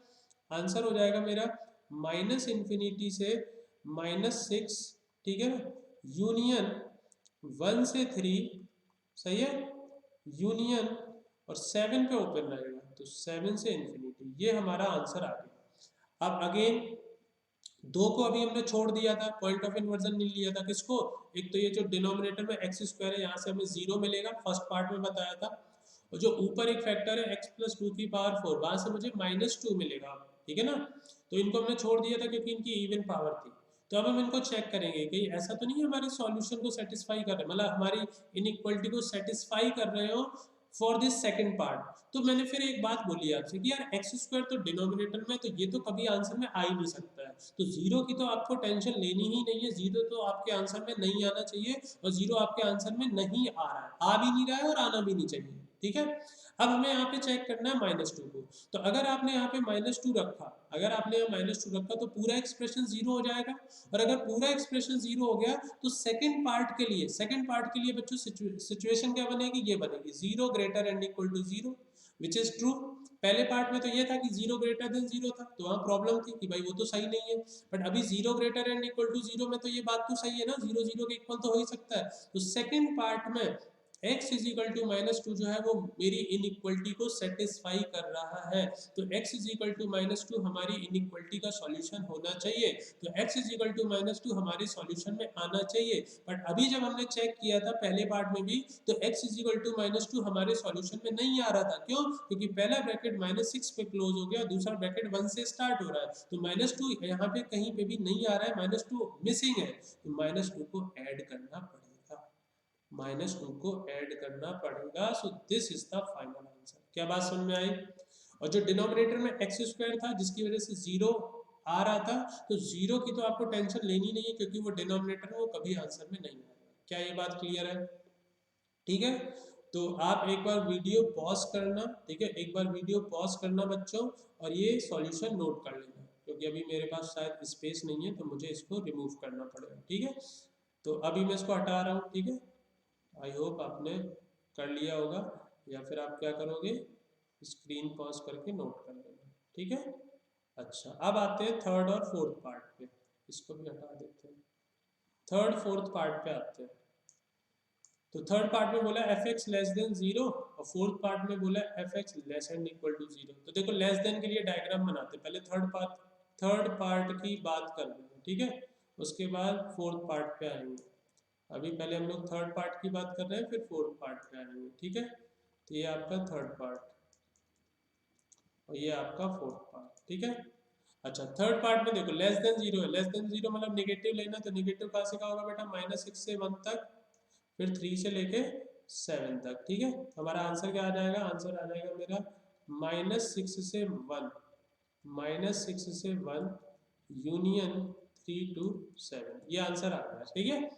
आंसर हो जाएगा मेरा -इंफिनिटी से -6, ठीक है, यूनियन 1 से 3, सही है, यूनियन और 7 पे ओपन रहेगा, तो 7 से इंफिनिटी, ये हमारा आंसर आ गया। अब अगेन 2 को अभी हमने छोड़ दिया था, पॉइंट ऑफ इन्वर्जन नहीं लिया था। किसको? एक तो ये जो डिनोमिनेटर में एक्स स्क्वायर है, यहाँ से हमें 0 मिलेगा, फर्स्ट पार्ट में बताया था। और जो ऊपर एक फैक्टर है x प्लस 2 की पावर 4, वहां से मुझे -2 मिलेगा, ठीक है ना। तो इनको हमने छोड़ दिया था क्योंकि इनकी इवन पावर थी। तो अब हम इनको चेक करेंगे कि ऐसा तो नहीं है हमारे सॉल्यूशन को सेटिस्फाई कर रहे, मतलब हमारी इनइक्वालिटी को सेटिस्फाई कर रहे हो फॉर दिस सेकंड पार्ट। तो मैंने फिर एक बात बोली आपसे कि यार एक्स स्क्वायर तो डिनोमिनेटर में, तो ये तो कभी आंसर में आ ही नहीं सकता है। तो 0 की तो आपको टेंशन लेनी ही नहीं है, 0 तो आपके आंसर में नहीं आना चाहिए, और 0 आपके आंसर में नहीं आ रहा है, आ भी नहीं रहा है और आना भी नहीं चाहिए, ठीक है। अब हमें यहाँ पे चेक करना है -2 को। तो अगर आपने यहाँ पे -2 रखा, अगर आपने यहाँ -2 रखा तो पूरा एक्सप्रेशन 0 हो जाएगा। और अगर पूरा एक्सप्रेशन 0 हो गया तो सेकंड पार्ट के लिए बच्चों सिचुएशन क्या बनेगी? ये बनेगी 0 greater and equal to 0, which is true. पहले पार्ट में तो ये था कि 0 ग्रेटर देन 0 था, तो वहाँ प्रॉब्लम थी कि भाई वो तो सही नहीं है। बट अभी 0 ग्रेटर एंड इक्वल टू 0 में तो ये बात तो सही है ना, 0 0 के इक्वल तो हो ही सकता है। तो सेकंड पार्ट में x इज इक्वल टू -2 जो है वो मेरी इनइक्वलिटी को सेटिस्फाई कर रहा है। तो x इज इक्वल टू -2 हमारी इनइक्वलिटी का सॉल्यूशन होना चाहिए। तो x इज इक्वल टू -2 हमारे सॉल्यूशन में आना चाहिए। बट अभी जब हमने चेक किया था पहले पार्ट में भी, तो x इज इक्वल टू -2 हमारे सॉल्यूशन में नहीं आ रहा था। क्यों? क्योंकि पहला ब्रैकेट -6 पे क्लोज हो गया, दूसरा ब्रैकेट 1 से स्टार्ट हो रहा है। तो -2 यहाँ पे कहीं पे भी नहीं आ रहा है, -2 मिसिंग है, तो -2 को ऐड करना पड़ेगा, -2 को ऐड करना पड़ेगा। So this is the final answer. क्या बात समझ में आई? और जो डिनोमिनेटर में एक्स स्क्वायर था जिसकी वजह से 0 आ रहा था, तो 0 की तो आपको टेंशन लेनी नहीं है क्योंकि वो डिनोमिनेटर में वो कभी आंसर में नहीं आएगा। क्या ये बात क्लियर है? ठीक है। तो आप एक बार वीडियो पॉज करना, ठीक है, एक बार वीडियो पॉज करना बच्चों, और ये सॉल्यूशन नोट कर लेना, क्योंकि अभी मेरे पास शायद स्पेस नहीं है तो मुझे इसको रिमूव करना पड़ेगा, ठीक है। तो अभी मैं इसको हटा रहा हूँ, ठीक है। आई होप आपने कर लिया होगा, या फिर आप क्या करोगे, स्क्रीन पॉज करके नोट कर लेना, ठीक है। अच्छा, अब आते हैं थर्ड और फोर्थ पार्ट पे, इसको भी हटा देते हैं। थर्ड फोर्थ पार्ट पे आते हैं। तो थर्ड पार्ट में बोला एफ एक्स लेस देन 0, और फोर्थ पार्ट में बोला F X less and equal to 0। तो देखो लेस देन के लिए डायग्राम बनाते हैं, पहले थर्ड पार्ट की बात कर रहे हैं, ठीक है, उसके बाद फोर्थ पार्ट पे आएंगे। अभी पहले हम लोग थर्ड पार्ट की बात कर रहे हैं, फिर फोर्थ पार्ट पे आएंगे, ठीक है। तो ये आपका थर्ड पार्ट और ये आपका फोर्थ पार्ट, ठीक है। अच्छा थर्ड पार्ट में देखो लेस देन जीरो है, लेस देन जीरो मतलब निगेटिव लेना, तो निगेटिव कहाँ से कहाँ होगा बेटा, -6 से 1 तक, फिर 3 से लेके 7 तक, ठीक है। हमारा आंसर क्या आ जाएगा, आंसर आ जाएगा मेरा -6 से 1, -6 से 1 यूनियन 3 to 7, ये आंसर आ गया, ठीक है।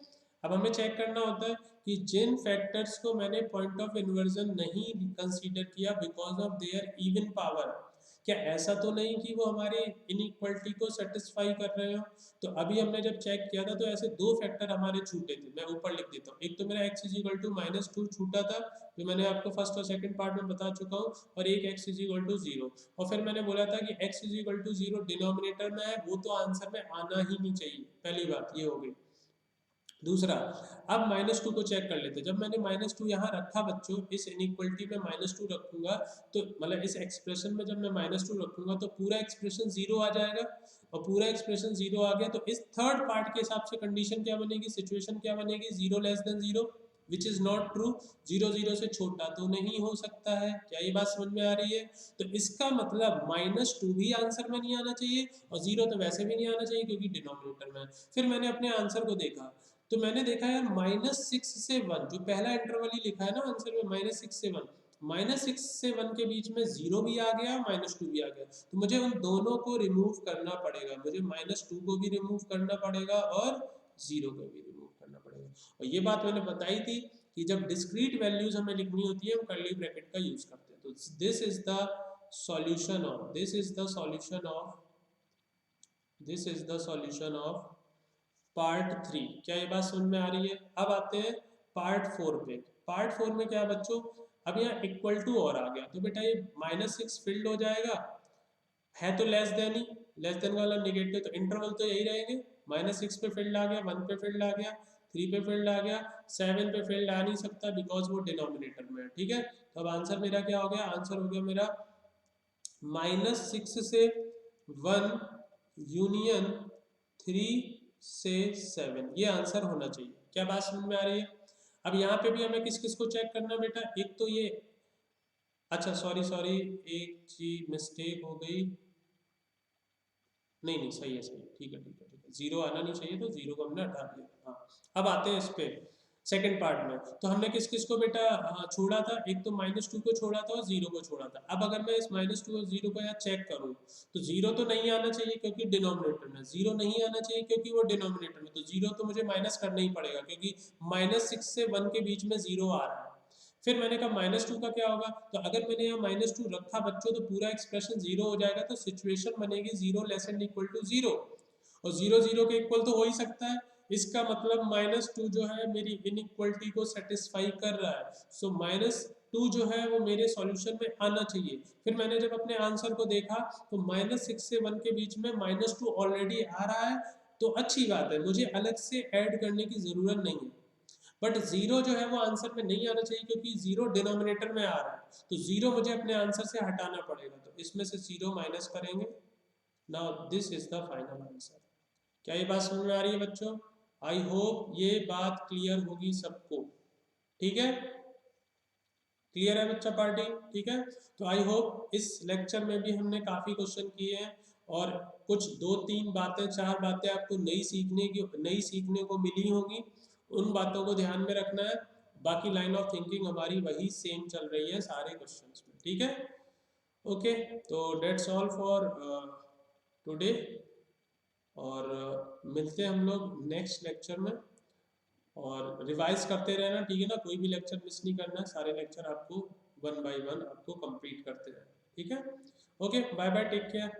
अब हमें चेक करना होता है कि जिन फैक्टर्स को मैंने पॉइंट ऑफ इन्वर्जन नहीं कंसीडर किया because of their even power, क्या ऐसा तो नहीं कि वो हमारे इनइक्वालिटी को सेटिस्फाई कर रहे हो। तो अभी हमने जब चेक किया था तो ऐसे दो फैक्टर हमारे छूटे थे, मैं ऊपर लिख देता हूँ। एक तो मेरा x इज इक्वल टू -2 छूटा था, जो मैंने आपको फर्स्ट और सेकंड पार्ट में बता चुका हूँ, और एक x इज इक्वल टू 0, और फिर मैंने बोला था कि x is equal to 0 denominator में है, वो तो आंसर में आना ही नहीं चाहिए, पहली बात ये हो गई। दूसरा, अब -2 को चेक कर लेते हैं। जब मैंने -2 यहाँ रखा बच्चों, इस इनइक्वलिटी में -2 रखूंगा तो मतलब इस एक्सप्रेशन में जब मैं -2 रखूंगा तो पूरा एक्सप्रेशन 0 आ जाएगा, और पूरा एक्सप्रेशन 0 आ गया तो इस थर्ड पार्ट के हिसाब से कंडीशन क्या बनेगी, सिचुएशन क्या बनेगी, 0 less than 0, which is not true. 0 0 से छोटा तो नहीं हो सकता है, क्या ये बात समझ में आ रही है। तो इसका मतलब -2 भी आंसर में नहीं आना चाहिए, और 0 तो वैसे भी नहीं आना चाहिए क्योंकि डिनोमिनेटर में। फिर मैंने अपने आंसर को देखा तो मैंने देखा यार -6 से 1, जो पहला इंटरवल ही लिखा है ना आंसर में, -6 से 1, -6 से 1 के बीच में 0 भी आ गया, -2 भी आ गया, तो मुझे उन दोनों को रिमूव करना पड़ेगा। मुझे -2 को भी रिमूव करना पड़ेगा और 0 को भी रिमूव करना पड़ेगा। और ये बात मैंने बताई थी कि जब डिस्क्रीट वैल्यूज हमें लिखनी होती है हम कर्ली ब्रैकेट का यूज करते हैं। तो this is the solution of, this is the solution of, this is the solution of part 3। क्या ये बात समझ में आ रही है। अब आते हैं पार्ट 4 पे। पार्ट 4 में क्या है बच्चों, अब यहाँ इक्वल टू और आ गया, तो बेटा ये -6 फिल्ड हो जाएगा, है तो लेस देन ही, लेस देन वाला निगेटिव, तो इंटरवल तो यही रहेंगे। -6 पे फील्ड आ गया, 1 पे फील्ड आ गया, 3 पे फील्ड आ गया, 7 पे फील्ड आ नहीं सकता बिकॉज वो डिनोमिनेटर में है, ठीक है। तो अब आंसर मेरा क्या हो गया, आंसर हो गया मेरा -6 से 1 यूनियन 3 से 7, ये आंसर होना चाहिए। क्या बात समझ में आ रही है। अब यहाँ पे भी हमें किस किस को चेक करना बेटा, एक तो ये, अच्छा सॉरी सॉरी एक चीज मिस्टेक हो गई, नहीं नहीं सही है, सही है, ठीक है ठीक है ठीक है, 0 आना नहीं चाहिए, तो 0 को हमने हटा दिया। हाँ अब आते हैं इस पे सेकंड पार्ट में। तो हमने किस किस को बेटा छोड़ा था, एक तो -2 को छोड़ा था और 0 को छोड़ा था। अब अगर मैं इस -2 और 0 को यहाँ चेक करूँ तो 0 तो नहीं आना चाहिए क्योंकि डिनोमिनेटर में, 0 नहीं आना चाहिए क्योंकि वो डिनोमिनेटर में, तो 0 तो मुझे माइनस करना ही पड़ेगा क्योंकि -6 से 1 के बीच में 0 आ रहा है। फिर मैंने कहा -2 का क्या होगा, तो अगर मैंने यहाँ -2 रखा बच्चों तो पूरा एक्सप्रेशन 0 हो जाएगा, तो सिचुएशन बनेगी 0 लेस एंड इक्वल टू 0, और 0 0 के इक्वल तो हो ही सकता है। इसका मतलब -2 जो है मेरी इनइक्वलिटी को सेटिस्फाई कर रहा है, सो -2 जो है वो मेरे सॉल्यूशन में आना चाहिए। फिर मैंने जब अपने आंसर को देखा तो -6 से 1 के बीच में -2 ऑलरेडी आ रहा है, तो अच्छी बात है, मुझे अलग से ऐड करने की जरूरत नहीं है। बट 0 जो है वो आंसर में नहीं आना चाहिए क्योंकि 0 डिनोमिनेटर में आ रहा है, तो 0 मुझे अपने आंसर से हटाना पड़ेगा, तो इसमें से 0 माइनस करेंगे। Now this is the final answer. क्या ये बात समझ में आ रही है बच्चों, आई होप ये बात क्लियर होगी सबको, ठीक है। क्लियर है बच्चा पार्टी, ठीक है। तो आई होप इस लेक्चर में भी हमने काफ़ी क्वेश्चन किए हैं, और कुछ 2-3 बातें 4 बातें आपको नई सीखने को मिली होंगी, उन बातों को ध्यान में रखना है। बाकी लाइन ऑफ थिंकिंग हमारी वही सेम चल रही है सारे क्वेश्चंस में, ठीक है। ओके, तो डेट्स ऑल फॉर टुडे, और मिलते हैं हम लोग नेक्स्ट लेक्चर में, और रिवाइज करते रहना, ठीक है ना, कोई भी लेक्चर मिस नहीं करना, सारे लेक्चर आपको 1 by 1 आपको कंप्लीट करते रहना, ठीक है। Okay, bye bye, take care.